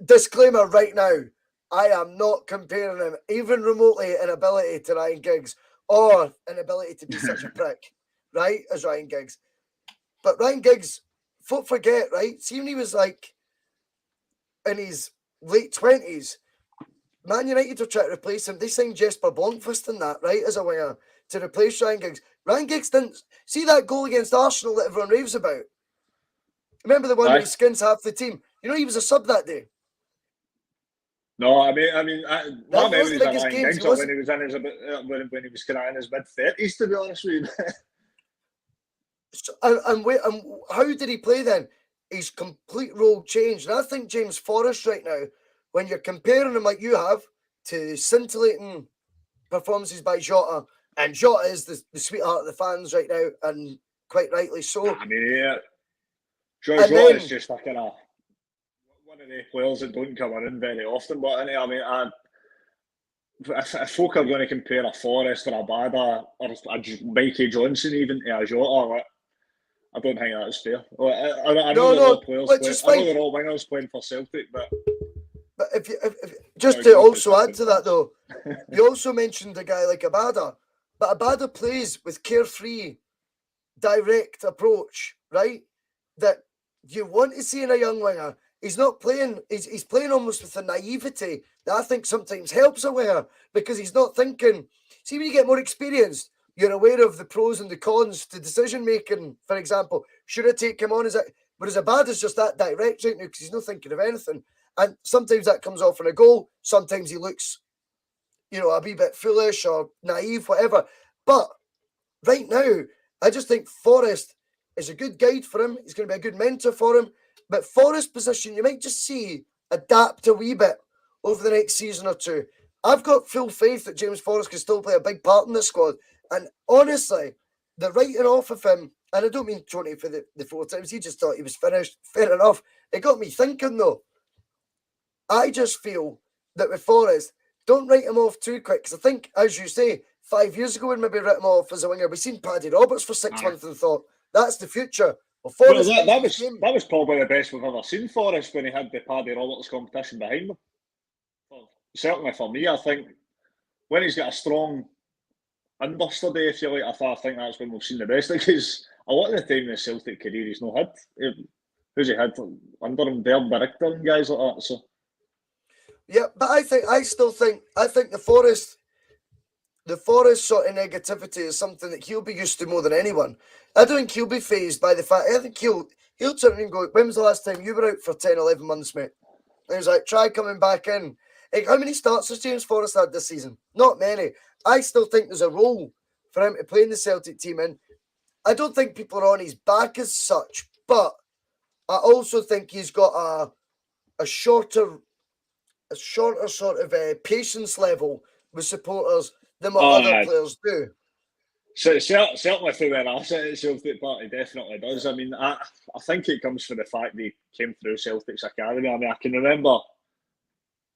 disclaimer right now: I am not comparing him even remotely in ability to Ryan Giggs or an ability to be such a prick, right, as Ryan Giggs. But Ryan Giggs, folk forget, right? See when he was like in his late 20s, Man United were trying to replace him. They signed Jesper Blomqvist in that, right, as a winger to replace Ryan Giggs. Ryan Giggs didn't see that goal against Arsenal that everyone raves about. Remember the one where he skins half the team? You know, he was a sub that day. No, I mean, my memories of Ryan Giggs when he was in his when he was kind of in his mid-30s, to be honest with you. And how did he play then? His complete role changed. And I think James Forrest right now, when you're comparing him like you have to scintillating performances by Jota, and Jota is the sweetheart of the fans right now, and quite rightly so. I mean, Jota is just a kind of one of the players that don't come in very often. But I mean, if folk are going to compare a Forrest or a Bada or a Mikey Johnson even to a Jota, I don't think that's fair. I know they're all players. I know they're all wingers playing for Celtic, but if just to also add to that though, you also mentioned a guy like Abada, but Abada plays with carefree, direct approach, right? That you want to see in a young winger. He's not playing. He's playing almost with a naivety that I think sometimes helps a winger because he's not thinking. See, when you get more experienced, you're aware of the pros and the cons to decision making. For example, should I take him on? Whereas Abada's just that direct right now because he's not thinking of anything. And sometimes that comes off in a goal. Sometimes he looks, a wee bit foolish or naive, whatever. But right now, I just think Forrest is a good guide for him. He's going to be a good mentor for him. But Forrest's position, you might just see adapt a wee bit over the next season or two. I've got full faith that James Forrest can still play a big part in this squad. And honestly, the writing off of him, and I don't mean Tony for the 4 times, he just thought he was finished. Fair enough. It got me thinking, though. I just feel that with Forrest, don't write him off too quick. Because I think, as you say, 5 years ago, when maybe write him off as a winger, we seen Paddy Roberts for 6 months and thought, that's the future. Well, Forrest, that was probably the best we've ever seen Forrest when he had the Paddy Roberts competition behind him. Certainly for me, I think when he's got a strong understudy, if you like, I think that's when we've seen the best. Because a lot of the time in the Celtic career, he's not had. Who's he had under him? Bernd Richter and guys like that. So. Yeah, but I think the Forrest sort of negativity is something that he'll be used to more than anyone. I don't think he'll be fazed by the fact. I think He'll turn and go, when was the last time you were out for 10, 11 months, mate? And he was like, try coming back in. Like, how many starts has James Forrest had this season? Not many. I still think there's a role for him to play in the Celtic team, and I don't think people are on his back as such, but I also think he's got a shorter sort of patience level with supporters than what other players do. So certainly through their asset at Celtic Party, definitely does. I mean, I think it comes from the fact they came through Celtic's academy. I mean, I can remember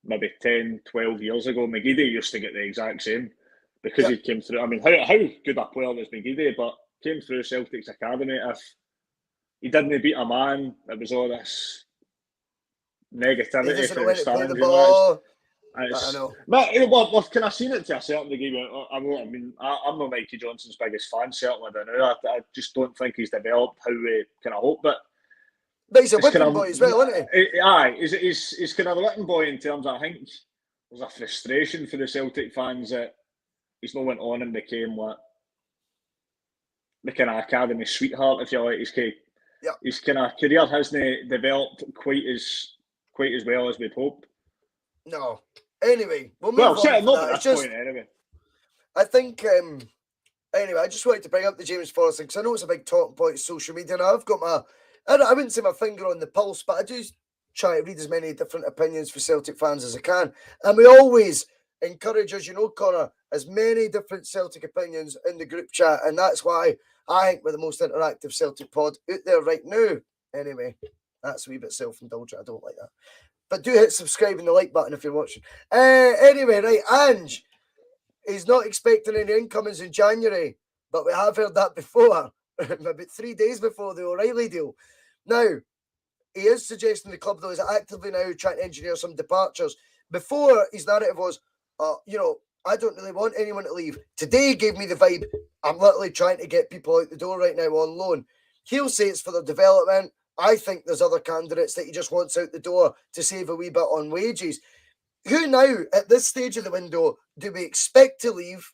maybe 10, 12 years ago, McGade used to get the exact same because he came through. I mean, how good a player was McGade, but came through Celtic's academy. If he didn't beat a man, it was all this negativity for the stands. I know. But we've kind of seen it to a certain degree. I mean, I'm not Mikey Johnson's biggest fan, certainly I don't know. I just don't think he's developed how we kind of hope. But he's a whipping boy as well, isn't he? Aye, he's kind of a whipping boy in terms of, I think there's a frustration for the Celtic fans that he's not went on and became what the kind of academy sweetheart, if you like. His kind of career hasn't developed quite as well as we'd hope. No. Anyway, we'll move on. Not at this point, anyway. I think, anyway, I just wanted to bring up the James Forrest thing because I know it's a big talking point on social media, and I've got I wouldn't say my finger on the pulse, but I do try to read as many different opinions for Celtic fans as I can. And we always encourage, as you know, Connor, as many different Celtic opinions in the group chat, and that's why I think we're the most interactive Celtic pod out there right now. Anyway, that's a wee bit self-indulgent. I don't like that. But do hit subscribe and the like button if you're watching. Anyway, right, Ange, he's not expecting any incomings in January, but we have heard that before, maybe 3 days before the O'Reilly deal. Now, he is suggesting the club, though, is actively now trying to engineer some departures. Before, his narrative was, I don't really want anyone to leave. Today gave me the vibe, I'm literally trying to get people out the door right now on loan. He'll say it's for their development. I think there's other candidates that he just wants out the door to save a wee bit on wages. Who now, at this stage of the window, do we expect to leave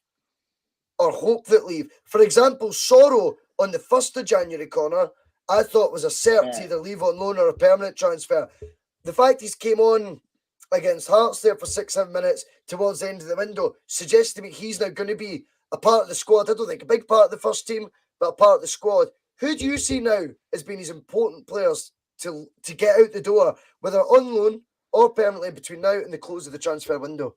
or hope that leave? For example, Sorrow on the 1st of January, Connor, I thought was a cert to either leave on loan or a permanent transfer. The fact he's came on against Hearts there for 6-7 minutes towards the end of the window suggests to me he's now going to be a part of the squad. I don't think a big part of the first team, but a part of the squad. Who do you see now as being his important players to get out the door, whether on loan or permanently between now and the close of the transfer window?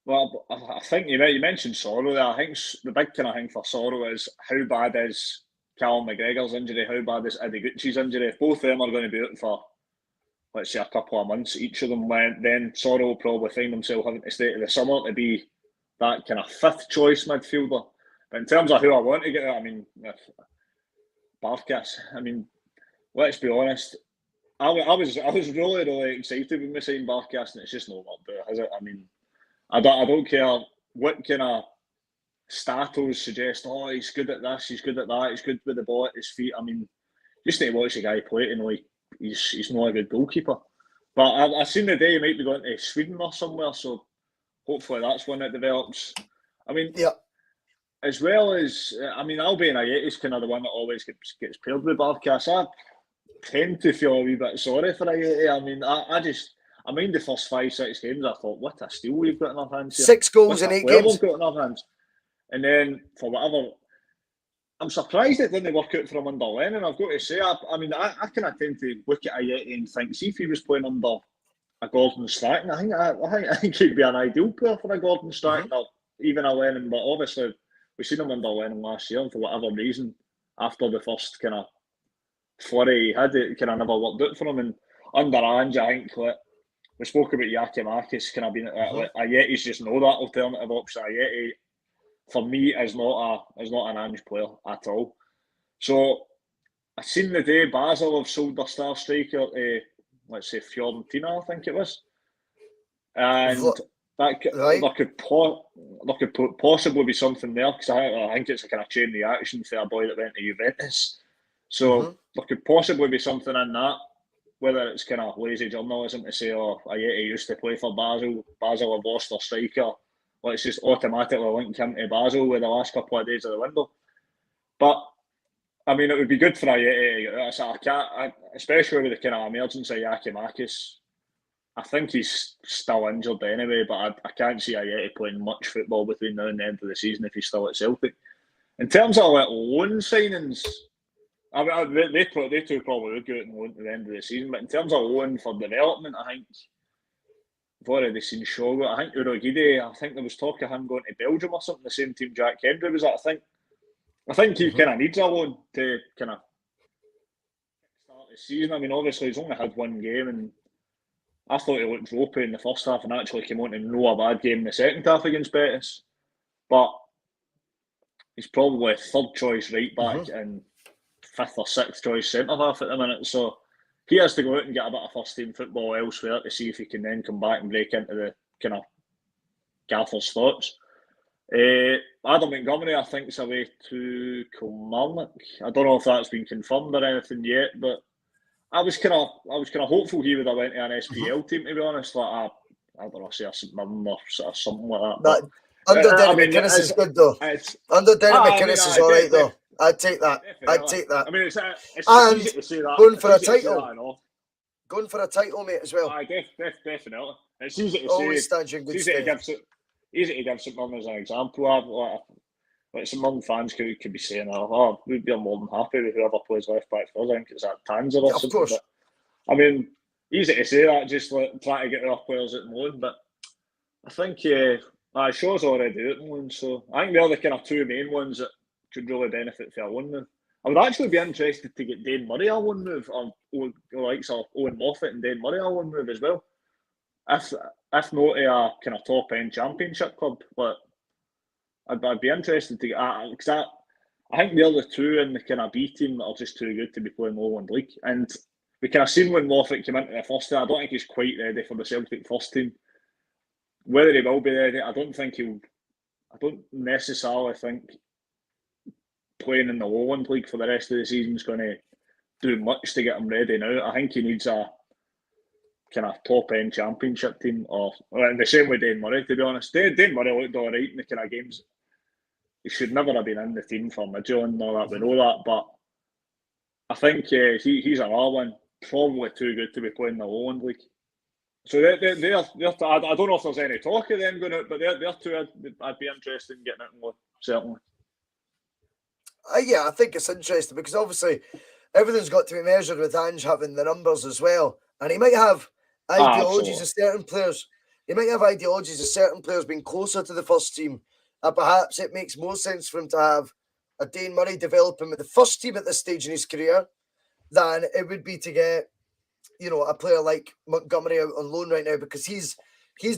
Well, I think you mentioned Sorrow there. I think the big kind of thing for Sorrow is how bad is Callum McGregor's injury, how bad is Giakoumakis' injury. If both of them are going to be out for, let's say, a couple of months, each of them, then Sorrow will probably find himself having to stay to the summer to be that kind of fifth choice midfielder. But in terms of who I want to get out, I mean, Barkas. I mean, let's be honest. I was really, really excited when we signed Barkas, and it's just not worked out, has it? I mean, I don't care what kind of status suggest. Oh, he's good at this, he's good at that, he's good with the ball at his feet. I mean, just need to watch the guy play to know he's not a good goalkeeper. But I've seen the day he might be going to Sweden or somewhere, so hopefully that's one that develops. I mean, as well as, I mean, Albion Ayeti's kind of the one that always gets paired with Barkas. I tend to feel a wee bit sorry for Ayeti. I mean, I mind the first 5-6 games, I thought, what a steal we've got in our hands here. 6 goals in 8 games. We've got in our hands. And then, for whatever, I'm surprised it didn't work out for him under Lennon. I've got to say, I mean, I kind of tend to look at Ayeti and think, see if he was playing under a Gordon Strachan, I think he'd be an ideal player for a Gordon Strachan or even a Lennon, but obviously, we've seen him under Lennon last year, and for whatever reason, after the first kind of flurry he had, it kind of never worked out for him. And under Ange, I think we spoke about Giakoumakis kind of being Ayeti's just no that alternative option. Ayeti, for me, is not an Ange player at all. So I seen the day Basel have sold their star striker to, let's say, Fiorentina, I think it was, and there could possibly be something there, because I think it's a kind of chain reaction for a boy that went to Juventus. So there could possibly be something in that, whether it's kind of lazy journalism to say, oh, Ayeti used to play for Basel have lost their striker, let's just automatically link him to Basel with the last couple of days of the window. But I mean, it would be good for Ayeti. I can't, especially with the kind of emergence of Giakoumakis. I think he's still injured anyway, but I can't see Ayeti playing much football between now and the end of the season if he's still at Celtic. In terms of like loan signings, I mean, they two probably would go out and loan to the end of the season. But in terms of loan for development, I think we've already seen Shogo. I think Urogide, I think there was talk of him going to Belgium or something, the same team Jack Hendry was at. I think he kind of needs a loan to kind of start the season. I mean, obviously he's only had one game, and I thought he looked ropey in the first half and actually came on to know a bad game in the second half against Betis. But he's probably third choice right back and fifth or sixth choice centre half at the minute. So he has to go out and get a bit of first team football elsewhere to see if he can then come back and break into the kind of Gaffer's thoughts. Adam Montgomery, I think, is away to Kilmarnock. I don't know if that's been confirmed or anything yet, but I was kind of hopeful he would have went to an SPL team, to be honest. Like I don't know, say a St Mirren or something like that. Under Derek McInnes is good though. Under Derek McInnes is all right though. I'd take that. I'd take that. I mean, it's and easy to say that. Going for a title. Going for a title, mate, as well. Definitely. It's easy to always say. Stands in good Easy to give St Mirren as an example. Like St Mirren fans could be saying, "Oh, we'd be more than happy with whoever plays left back for us." I think it's that Tanzer or something. Of course. But, I mean, easy to say that, just like trying to get our players at the loan. But I think Shaw's already out on loan, so I think they're the kind of two main ones that could really benefit from a loan move. I would actually be interested to get Dane Murray a loan move, or likes of Owen Moffat and Dane Murray a loan move as well. If not to a kind of top end championship club, but I'd be interested to get because I think the other two in the kind of B team that are just too good to be playing Lowland League. And we kind of seen when Moffat came into the first team, I don't think he's quite ready for the Celtic first team. Whether he will be ready, I don't necessarily think playing in the Lowland League for the rest of the season is going to do much to get him ready now. I think he needs a kind of top-end championship team, or in the same way Dane Murray, to be honest. Dane Murray looked all right in the kind of games. He should never have been in the team for Midtjylland and all that, we know that, but I think he's another one, probably too good to be playing the Lowland League. So I don't know if there's any talk of them going out, but they're two I'd be interested in getting out and look, certainly. Yeah, I think it's interesting because obviously everything's got to be measured with Ange having the numbers as well. And he might have ideologies of certain players. He might have ideologies of certain players being closer to the first team. And perhaps it makes more sense for him to have a Dane Murray developing with the first team at this stage in his career than it would be to get, a player like Montgomery out on loan right now, because he's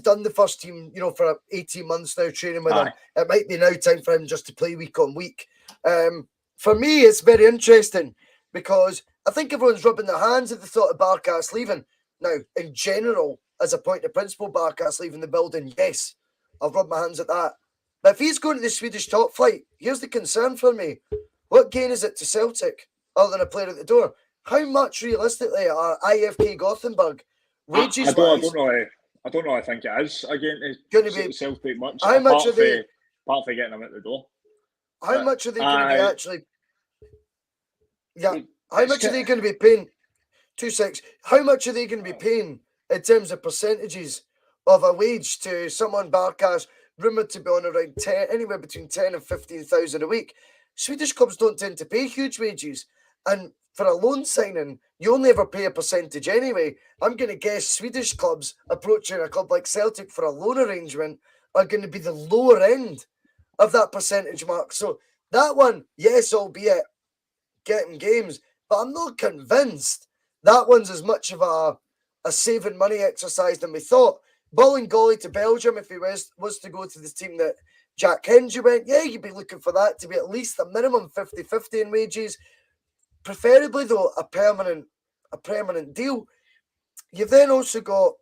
done the first team, for 18 months now training with him. It might be now time for him just to play week on week. For me, it's very interesting because I think everyone's rubbing their hands at the thought of Barkas leaving. Now, in general, as a point of principle, Barkas leaving the building, yes, I've rubbed my hands at that. But if he's going to the Swedish top flight, here's the concern for me. What gain is it to Celtic other than a player at the door? How much realistically are IFK Gothenburg wages? I don't know. I think it is again. Going to be Celtic much. How much are they? Apart from getting them at the door. How much are they going to be actually? Yeah. How much are they going to be paying? 2-6. How much are they going to be paying in terms of percentages of a wage to someone Barkas rumoured to be on around 10, anywhere between 10 and 15,000 a week? Swedish clubs don't tend to pay huge wages, and for a loan signing, you only ever pay a percentage anyway. I'm going to guess Swedish clubs approaching a club like Celtic for a loan arrangement are going to be the lower end of that percentage mark. So that one, yes, albeit getting games, but I'm not convinced that one's as much of a saving money exercise than we thought. Bolingoli to Belgium, if he was to go to the team that Jack Hendry went, yeah, you'd be looking for that to be at least a minimum 50-50 in wages. Preferably, though, a permanent deal. You've then also got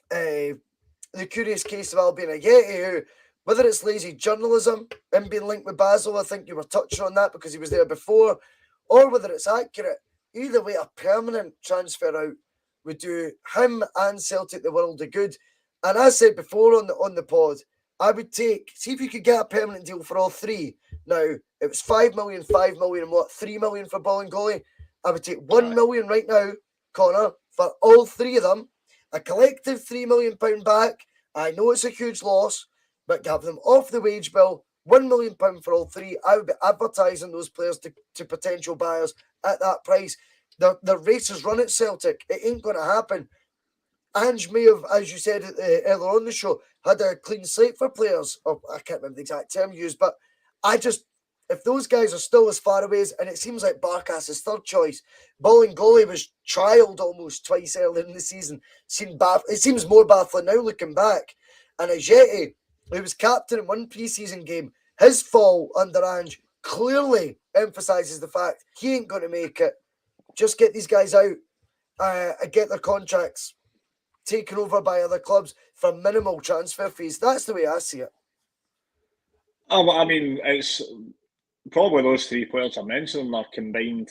the curious case of Albion Ayeti, who, whether it's lazy journalism and being linked with Basel, I think you were touching on that because he was there before, or whether it's accurate, either way, a permanent transfer out would do him and Celtic the world of good. And as I said before on the pod, I would see if you could get a permanent deal for all three, Now, it was 5 million, 5 million, and what, 3 million for Bolingoli? I would take 1 million right now, Connor, for all three of them. A collective £3 million back. I know it's a huge loss, but have them off the wage bill. £1 million for all three. I would be advertising those players to potential buyers at that price. The race is run at Celtic. It ain't going to happen. Ange may have, as you said earlier on the show, had a clean slate for players. Or I can't remember the exact term used, but if those guys are still as far away and it seems like Barkas is third choice, Bolingoli was trialled almost twice earlier in the season. It seems more baffling now looking back. And Ajeti, who was captain in one pre-season game, his fall under Ange clearly emphasises the fact he ain't going to make it. Just get these guys out and get their contracts taken over by other clubs for minimal transfer fees. That's the way I see it. I mean, it's probably those three players I mentioned are combined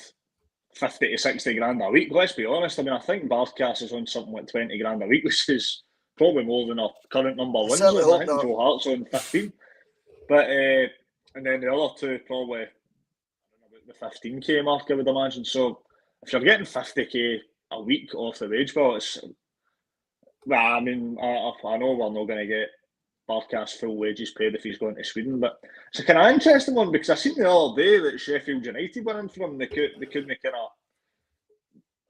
50 to 60 grand a week. Let's be honest. I mean, I think Barkas is on something like 20 grand a week, which is probably more than our current number one. I think Joe Hart's on 15. But and then the other two probably about the 15k mark, I would imagine. So if you're getting 50k a week off the wage bill, it's I mean, I know we're not going to get Barkas full wages paid if he's going to Sweden, but it's a kind of interesting one because I seen the other day that Sheffield United went in for him. They couldn't kind of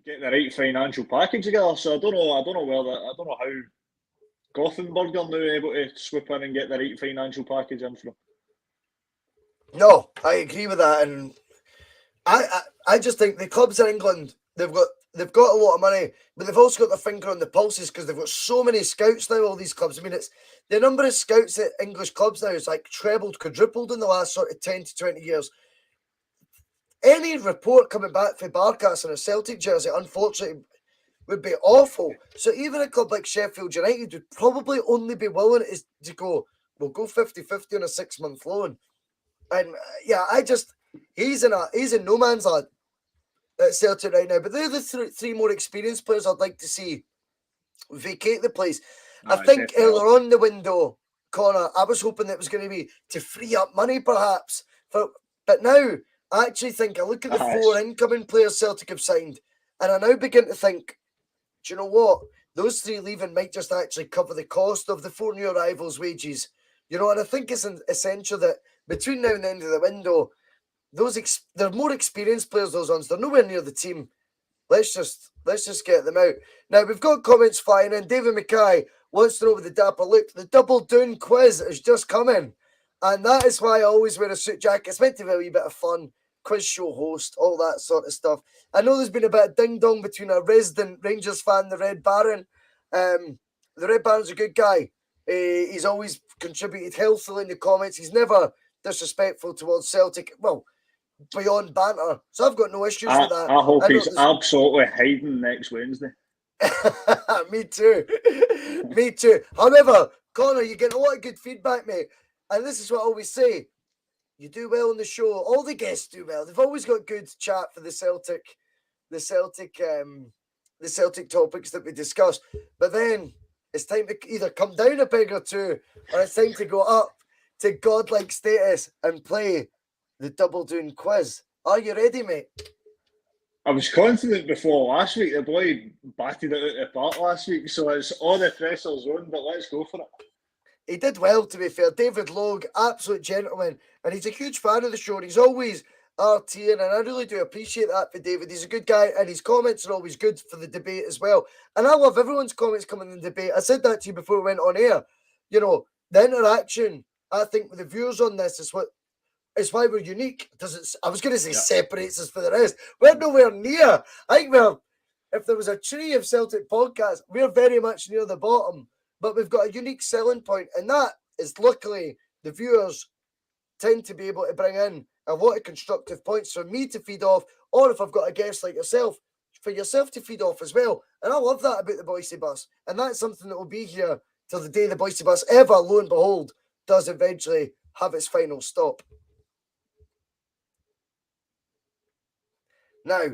get the right financial package together. So I don't know how Gothenburg are now able to swoop in and get the right financial package in for him. No, I agree with that, and I just think the clubs in England, they've got a lot of money, but they've also got their finger on the pulses because they've got so many scouts now, all these clubs. I mean, it's the number of scouts at English clubs now is like trebled, quadrupled in the last sort of 10 to 20 years. Any report coming back for Barkas in a Celtic jersey, unfortunately, would be awful. So even a club like Sheffield United would probably only be willing to go, we'll go 50-50 on a 6-month loan. And he's in no man's land at Celtic right now, but they're the three more experienced players I'd like to see vacate the place. I think earlier on in the window, Connor, I was hoping that it was going to be to free up money perhaps, but now I actually think I look at the four incoming players Celtic have signed, and I now begin to think, do you know what? Those three leaving might just actually cover the cost of the four new arrivals' wages. You know, and I think it's essential that between now and the end of the window, they're more experienced players, those ones. They're nowhere near the team. Let's just get them out. Now, we've got comments flying in. David Mackay wants to know with the dapper look. The Double Doon quiz is just coming. And that is why I always wear a suit jacket. It's meant to be a wee bit of fun. Quiz show host, all that sort of stuff. I know there's been a bit of ding-dong between a resident Rangers fan, the Red Baron. The Red Baron's a good guy. He's always contributed healthily in the comments. He's never disrespectful towards Celtic. Well, beyond banter. So I've got no issues with that. I hope he's absolutely hiding next Wednesday. Me too. Me too. However, Connor, you get a lot of good feedback, mate. And this is what I always say. You do well on the show. All the guests do well. They've always got good chat for the Celtic topics that we discuss. But then it's time to either come down a peg or two, or it's time to go up to godlike status and play the Double Doon quiz. Are you ready, mate? I was confident before last week. The boy batted it out of the park last week, so it's all the pressure's on, but let's go for it. He did well, to be fair. David Logue, absolute gentleman, and he's a huge fan of the show, and he's always RTing, and I really do appreciate that for David. He's a good guy, and his comments are always good for the debate as well. And I love everyone's comments coming in the debate. I said that to you before we went on air. You know, the interaction, I think, with the viewers on this is why we're unique. I was going to say separates us for the rest. We're nowhere near. I think if there was a tree of Celtic podcasts, we're very much near the bottom. But we've got a unique selling point, and that is luckily the viewers tend to be able to bring in a lot of constructive points for me to feed off, or if I've got a guest like yourself, for yourself to feed off as well. And I love that about the Bhoycie bus. And that's something that will be here till the day the Bhoycie bus ever, lo and behold, does eventually have its final stop. Now,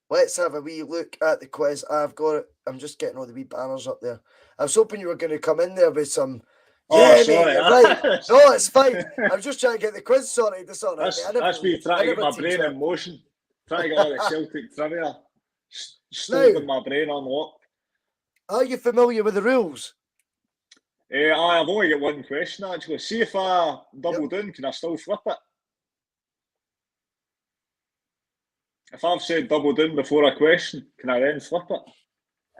let's have a wee look at the quiz. I've got it. I'm just getting all the wee banners up there. I was hoping you were going to come in there with some Yeah, Oh, sorry. mate, you're right. No, it's fine. I'm just trying to get the quiz sorted. That's all right, mate. That's me trying to get my brain in motion. Trying to get all the Celtic trivia stored in my brain unlocked. Are you familiar with the rules? I've only got one question, actually. See if I double down, can I still flip it? If I've said double down before a question, can I then flip it?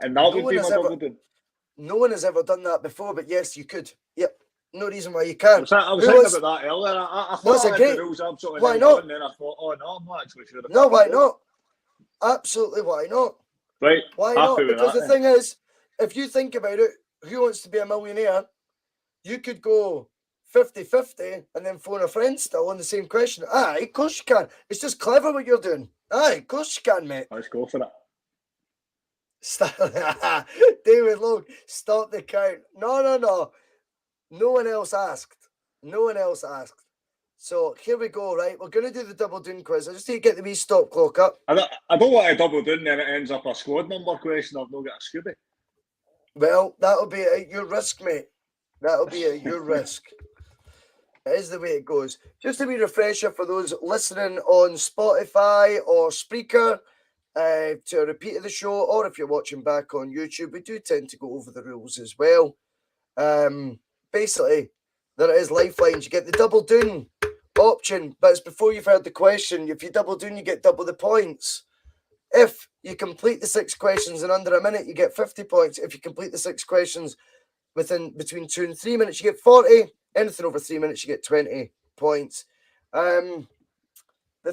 And that would be my double down. No one has ever done that before, but yes, you could. Yep. No reason why you can't. I was thinking about that earlier. I thought I had the rules absolutely why not? and then I thought, oh no, I'm not actually sure. No, why not? Absolutely, why not? Right. Why not? Because the thing is, if you think about it, Who Wants to Be a Millionaire? You could go 50-50 and then phone a friend still on the same question. Aye, of course you can. It's just clever what you're doing. Aye, of course you can, mate. Let's go for it. David Logue, stop the count. No. No one else asked. So here we go, right? We're going to do the Double Doon quiz. I just need to get the wee stop clock up. I don't want to double down, then it ends up a squad number question. I've not got a Scooby. Well, that'll be at your risk, mate. That'll be at your risk. It is the way it goes. Just a wee refresher for those listening on Spotify or Spreaker to a repeat of the show, or if you're watching back on YouTube, we do tend to go over the rules as well. Basically, there is lifelines. You get the Double Doon option, but it's before you've heard the question. If you double doon, you get double the points. If you complete the 6 questions in under a minute, you get 50 points. If you complete the 6 questions between 2 and 3 minutes, you get 40. Anything over 3 minutes, you get 20 points. The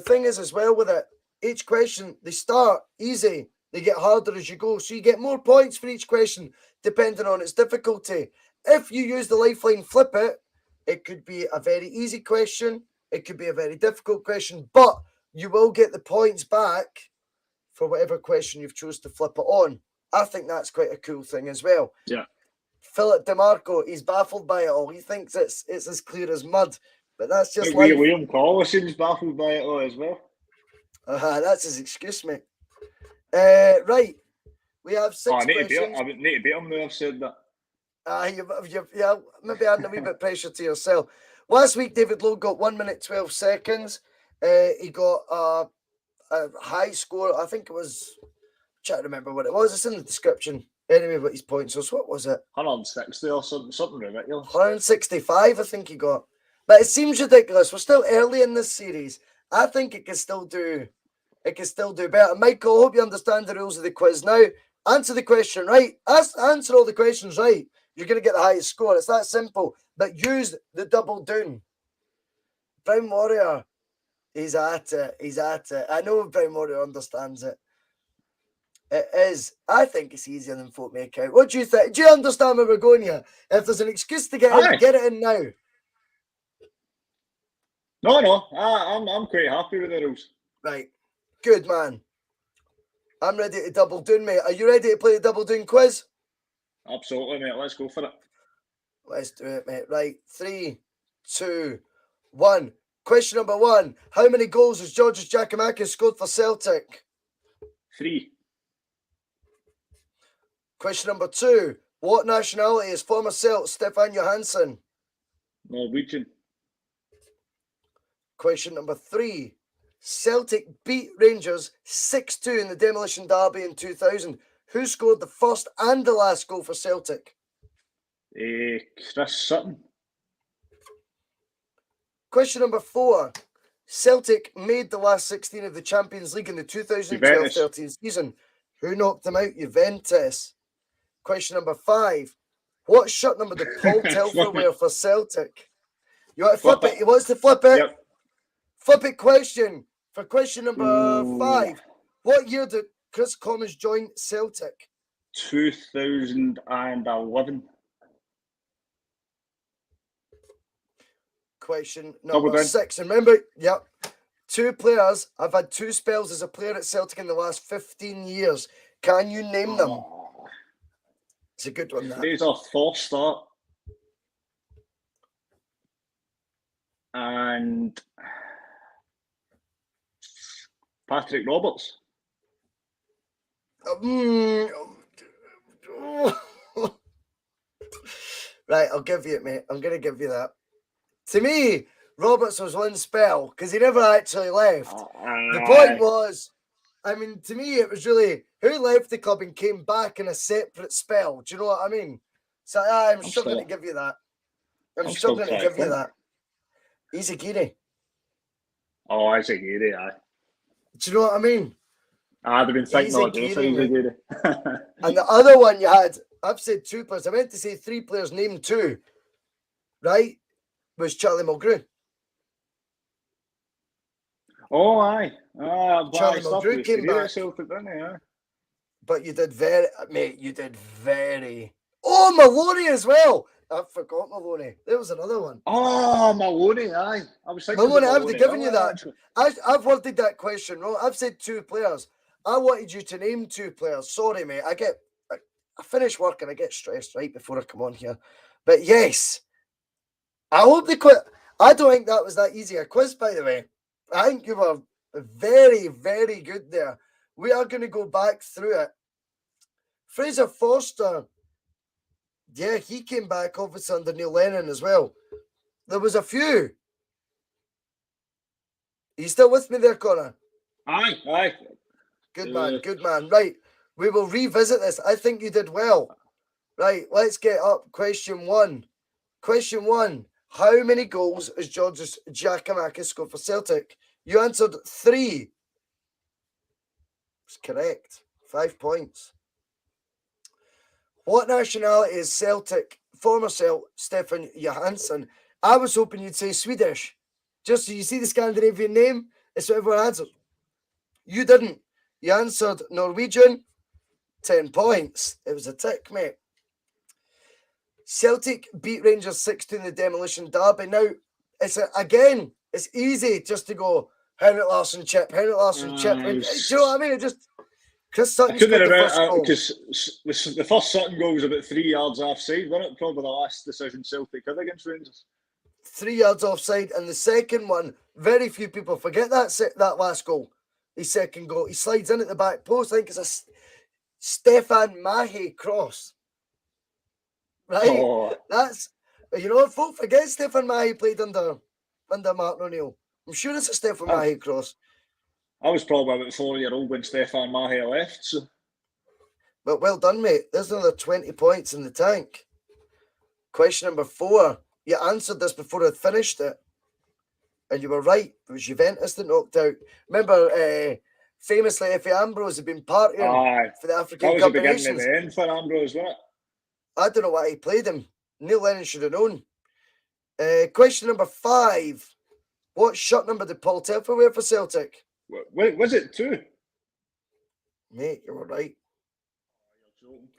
thing is as well with it, each question, they start easy. They get harder as you go. So you get more points for each question, depending on its difficulty. If you use the lifeline, flip it, it could be a very easy question. It could be a very difficult question, but you will get the points back for whatever question you've chose to flip it on. I think that's quite a cool thing as well. Yeah. Philip DeMarco, he's baffled by it all. He thinks it's as clear as mud, but that's just like Liam Collow seems baffled by it all as well. That's his excuse, mate. Right. We have 6 I need questions. I need to beat him now I've said that. Yeah, maybe adding a wee bit of pressure to yourself. Last week, David Lowe got 1 minute 12 seconds. He got a high score. I think it was, I'm trying to remember what it was. It's in the description. Anyway, what his points was. What was it? 160 or something ridiculous. 165, I think he got. But it seems ridiculous. We're still early in this series. I think it can still do better. Michael, I hope you understand the rules of the quiz now. Answer the question right. Answer all the questions right. You're going to get the highest score. It's that simple. But use the Double Doon. Brown Warrior, he's at it. I know Brown Warrior understands it. It is. I think it's easier than folk make out. What do you think? Do you understand where we're going here? If there's an excuse to get in, get it in now. No. I'm quite happy with the rules. Right. Good, man. I'm ready to Double Doon, mate. Are you ready to play the Double Doon quiz? Absolutely, mate. Let's go for it. Let's do it, mate. Right. 3, 2, 1. Question number 1. How many goals has Georgios Giakoumakis scored for Celtic? 3. Question number 2. What nationality is former Celt Stefan Johansson? Norwegian. Question number 3. Celtic beat Rangers 6-2 in the Demolition Derby in 2000. Who scored the first and the last goal for Celtic? Chris Sutton. Question number 4. Celtic made the last 16 of the Champions League in the 2012-13 season. Who knocked them out? Juventus. Question number 5. What shirt number did Paul Telfer wear for Celtic? You want to flip it? He wants to flip it? Yep. Flip it question. For question number 5. What year did Chris Commons join Celtic? 2011. Question number 6. Remember, 2 players have had 2 spells as a player at Celtic in the last 15 years. Can you name them? It's a good one, that. Fraser Forster and Patrick Roberts. Right, I'll give you it, mate. I'm going to give you that. To me, Roberts was one spell because he never actually left. The point was, I mean, to me, it was really who left the club and came back in a separate spell. Do you know what I mean? So I'm still going to give you that. I'm still going to give you that. He's a Geary. Oh, he's a Geary, aye. Do you know what I mean? I'd have been thinking all day for he's a Geary. And the other one you had, I've said 2 players. I meant to say 3 players, name 2. Right? Was Charlie Mulgrew. Oh, aye. Charlie Mulgrew came back. Celtic, didn't he? Aye. But you did very. Oh, Maloney as well. I forgot Maloney. There was another one. Oh, Maloney, aye. I was thinking Maloney, I would have given you that. Actually. I've worded that question wrong. I've said 2 players. I wanted you to name 2 players. Sorry, mate. I finish work and I get stressed right before I come on here. But yes, I hope they quit. I don't think that was that easy a quiz, by the way. I think you were very, very good there. We are going to go back through it. Fraser Forster, yeah, he came back obviously under Neil Lennon as well. There was a few. Are you still with me there, Conor? Aye. Good man. Right, we will revisit this. I think you did well. Right, let's get up. Question 1. How many goals has Georgios Giakoumakis scored for Celtic? You answered 3. It's correct. 5 points. What nationality is Celtic former Stefan Johansson? I was hoping you'd say Swedish. Just so you see the Scandinavian name, it's what everyone answered. You didn't. You answered Norwegian. 10 points. It was a tick, mate. Celtic beat Rangers 6-2 in the Demolition Derby. Now, it's easy just to go Henrik Larsson chip. Do you know what I mean? It just Chris Sutton scored the first goal. Because the first Sutton goal was about 3 yards offside, wasn't it? Probably the last decision Celtic had against Rangers. 3 yards offside, and the second one, very few people forget that last goal. His second goal, he slides in at the back post. I think it's a Stefan Mahe cross. Right? Oh. That's, folk forget Stefan Mahe played under Martin O'Neill. I'm sure it's a Stefan Mahe cross. I was probably about 4-year-old when Stefan Mahe left. So. But well done, mate. There's another 20 points in the tank. Question number 4. You answered this before I'd finished it. And you were right. It was Juventus that knocked out. Remember, famously, Efe Ambrose had been partying for the African Cup of Nations. That was the beginning of the end for Ambrose, wasn't it? I don't know why he played him. Neil Lennon should have known. Question number 5. What shirt number did Paul Telfer wear for Celtic? Was it 2? Mate, you were right.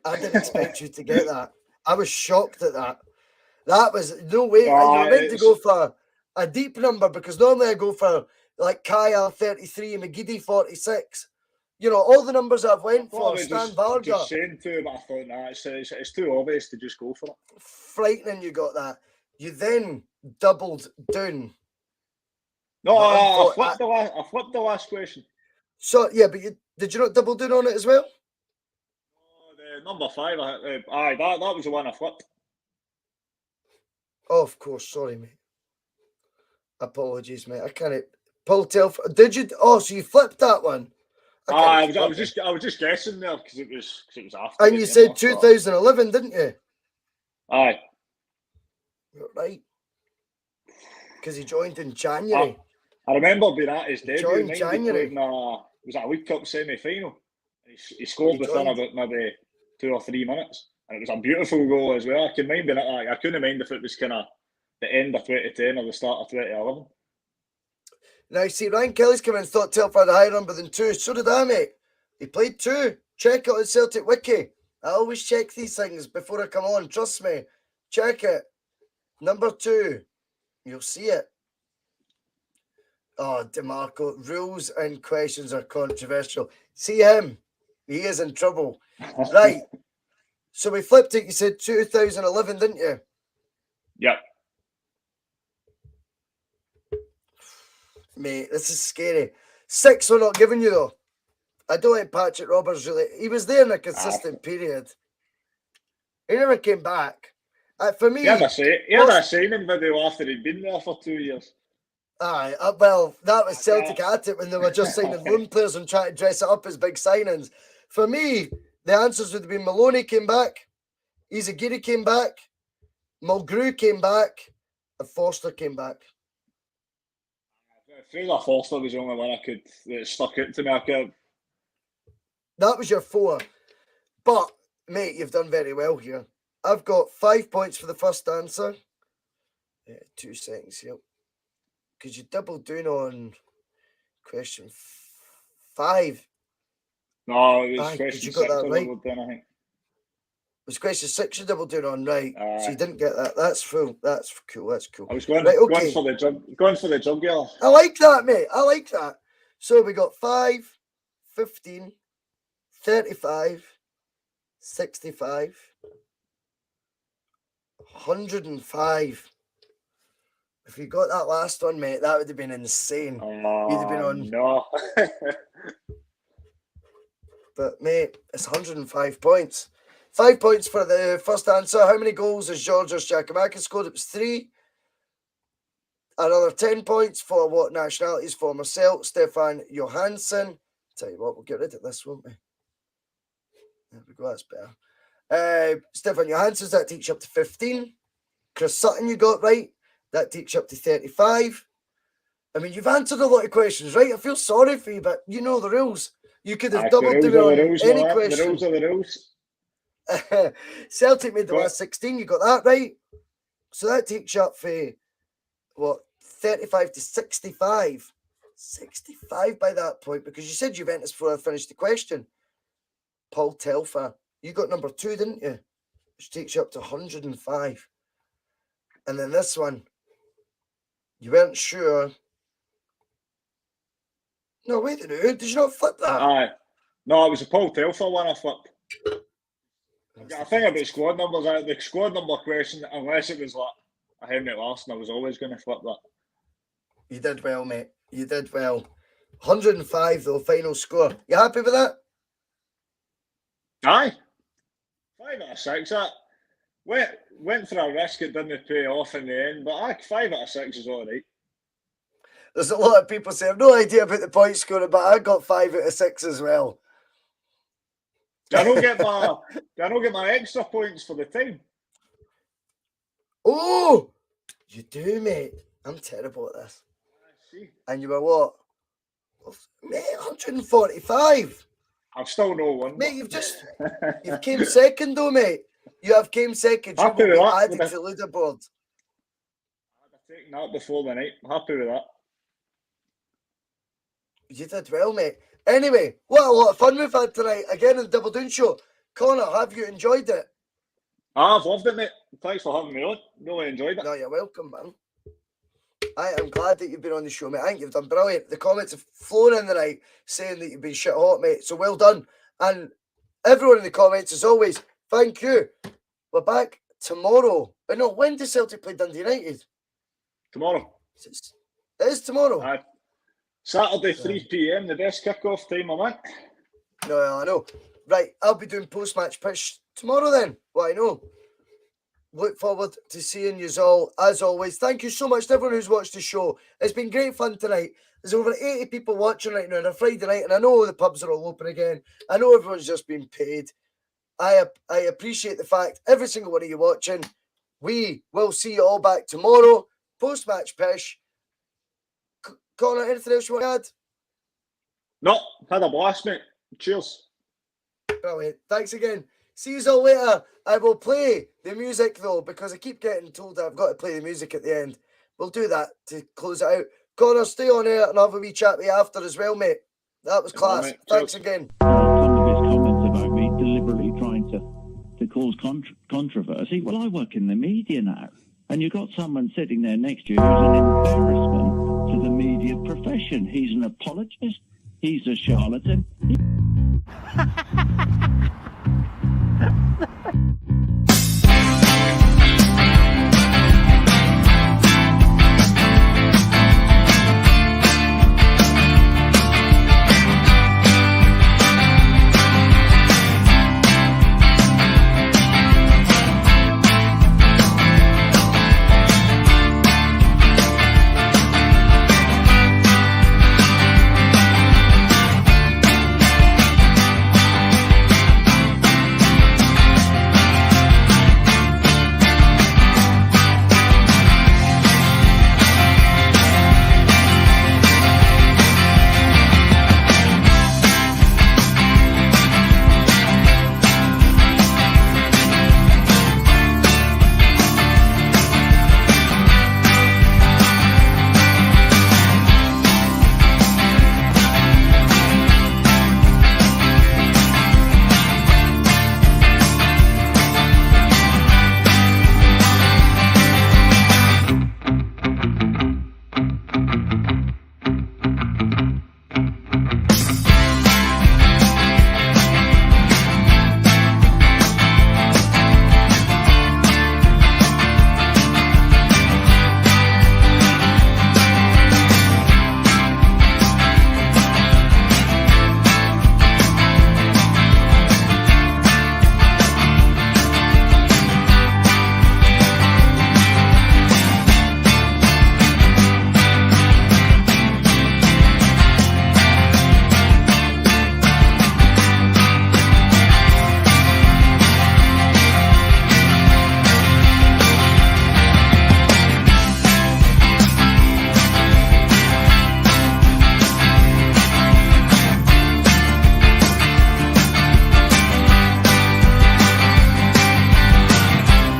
I didn't expect you to get that. I was shocked at that. That was no way. You were meant to go for a deep number because normally I go for like Kaya 33 and McGeady 46. All the numbers I've went for. Stan Varga. Just saying 2, but I thought, it's too obvious to just go for it. Frightening you got that. You then doubled Dune. No, I flipped the last question. So, yeah, but did you not double Dune on it as well? Oh, the number 5, that was the one I flipped. Oh, of course, sorry, mate. Apologies, mate. I can't. Paul Telfer, did you? Oh, so you flipped that one? I was just guessing there because it was after. And you said 2011, didn't you? Aye. You're right. Because he joined in January. I remember being at his debut. Joined in January. Was that a League Cup semi-final? He scored within about maybe 2 or 3 minutes, and it was a beautiful goal as well. I couldn't mind if it was kind of the end of 2010 or the start of 2011. Now, see, Ryan Kelly's come in and thought Telfer had a higher number than 2. So did I, mate. He played 2. Check it on Celtic Wiki. I always check these things before I come on. Trust me. Check it. Number 2. You'll see it. Oh, DeMarco. Rules and questions are controversial. See him. He is in trouble. Right. So we flipped it. You said 2011, didn't you? Yep. Mate, this is scary. 6 we're not giving you, though. I don't like Patrick Roberts, really. He was there in a consistent period. He never came back. For me, He had a signing video after he'd been there for 2 years. Aye, well, that was Celtic at it when they were just signing loan players and trying to dress it up as big signings. For me, the answers would have been Maloney came back, Izagiri came back, Mulgrew came back, and Foster came back. Fraser Forster was the only one that stuck out to me. That was your 4. But, mate, you've done very well here. I've got 5 points for the first answer. 2 seconds here. Because you Double Doon on question 5. No, it was question 6. You got that right. Doon, I think. It was question 6 you Double Doon on, right? So you didn't get that. That's cool. That's cool. I was going for the jugular. I like that, mate. I like that. So we got 5, 15, 35, 65, 105. If you got that last one, mate, that would have been insane. You'd have been on. No. But, mate, it's 105 points. 5 points for the first answer. How many goals has Georgios Giakoumakis scored? It was 3. Another 10 points for what nationalities for myself? Stefan Johansson. Tell you what, we'll get rid of this, won't we? There we go, that's better. Stefan Johansson, that takes you up to 15. Chris Sutton, you got right. That takes you up to 35. I mean, you've answered a lot of questions, right? I feel sorry for you, but you know the rules. You could have doubled it on any question. The rules are the rules. Celtic made the last 16. You got that right. So that takes you up for, what, 35 to 65. 65 by that point, because you said Juventus before I finished the question. Paul Telfer. You got number 2, didn't you? Which takes you up to 105. And then this one, you weren't sure. No, wait a minute. Did you not flip that? Aye. No, it was a Paul Telfer one I flipped. I think about squad numbers. The squad number question, unless it was like a Henrik Larsson, I was always going to flip that. You did well, mate. You did well. 105, though, final score. You happy with that? Aye. 5 out of 6. That went for a risk, it didn't pay off in the end, but 5 out of 6 is all right. There's a lot of people say, I've no idea about the point scoring, but I got 5 out of 6 as well. I don't get my extra points for the time. Oh, you do, mate. I'm terrible at this. I see. And you were what? Mate, 145. I've still no one. Mate, you've came second though, mate. You have came second. You Happy will be with that. added to the leaderboard. I'd have taken that before the night. Happy with that. You did well, mate. Anyway, what a lot of fun we've had tonight. Again in the Double Doon Show. Connor, have you enjoyed it? I've loved it, mate. Thanks for having me on. Really enjoyed it. No, you're welcome, man. I am glad that you've been on the show, mate. I think you've done brilliant. The comments have flown in the night saying that you've been shit hot, mate. So well done. And everyone in the comments, as always, thank you. We're back tomorrow. But no, when does Celtic play Dundee United? Tomorrow. It is tomorrow. Aye. Saturday, 3 p.m, the best kick-off time I want. No, I know. Right, I'll be doing post-match pitch tomorrow then. Well, I know. Look forward to seeing you all, as always. Thank you so much to everyone who's watched the show. It's been great fun tonight. There's over 80 people watching right now on a Friday night, and I know the pubs are all open again. I know everyone's just been paid. I appreciate the fact, every single one of you watching. We will see you all back tomorrow. Post-match pish. Connor, anything else you want to add? No, had a blast, mate. Cheers. Brilliant. Thanks again. See you all later. I will play the music though, because I keep getting told that I've got to play the music at the end. We'll do that to close it out. Connor, stay on air and I'll have a wee chat with you after as well, mate. That was class. Mate. Thanks again. Some of his comments about me deliberately trying to cause controversy. Well, I work in the media now, and you've got someone sitting there next to you who's an embarrassment to the media profession. He's an apologist. He's a charlatan.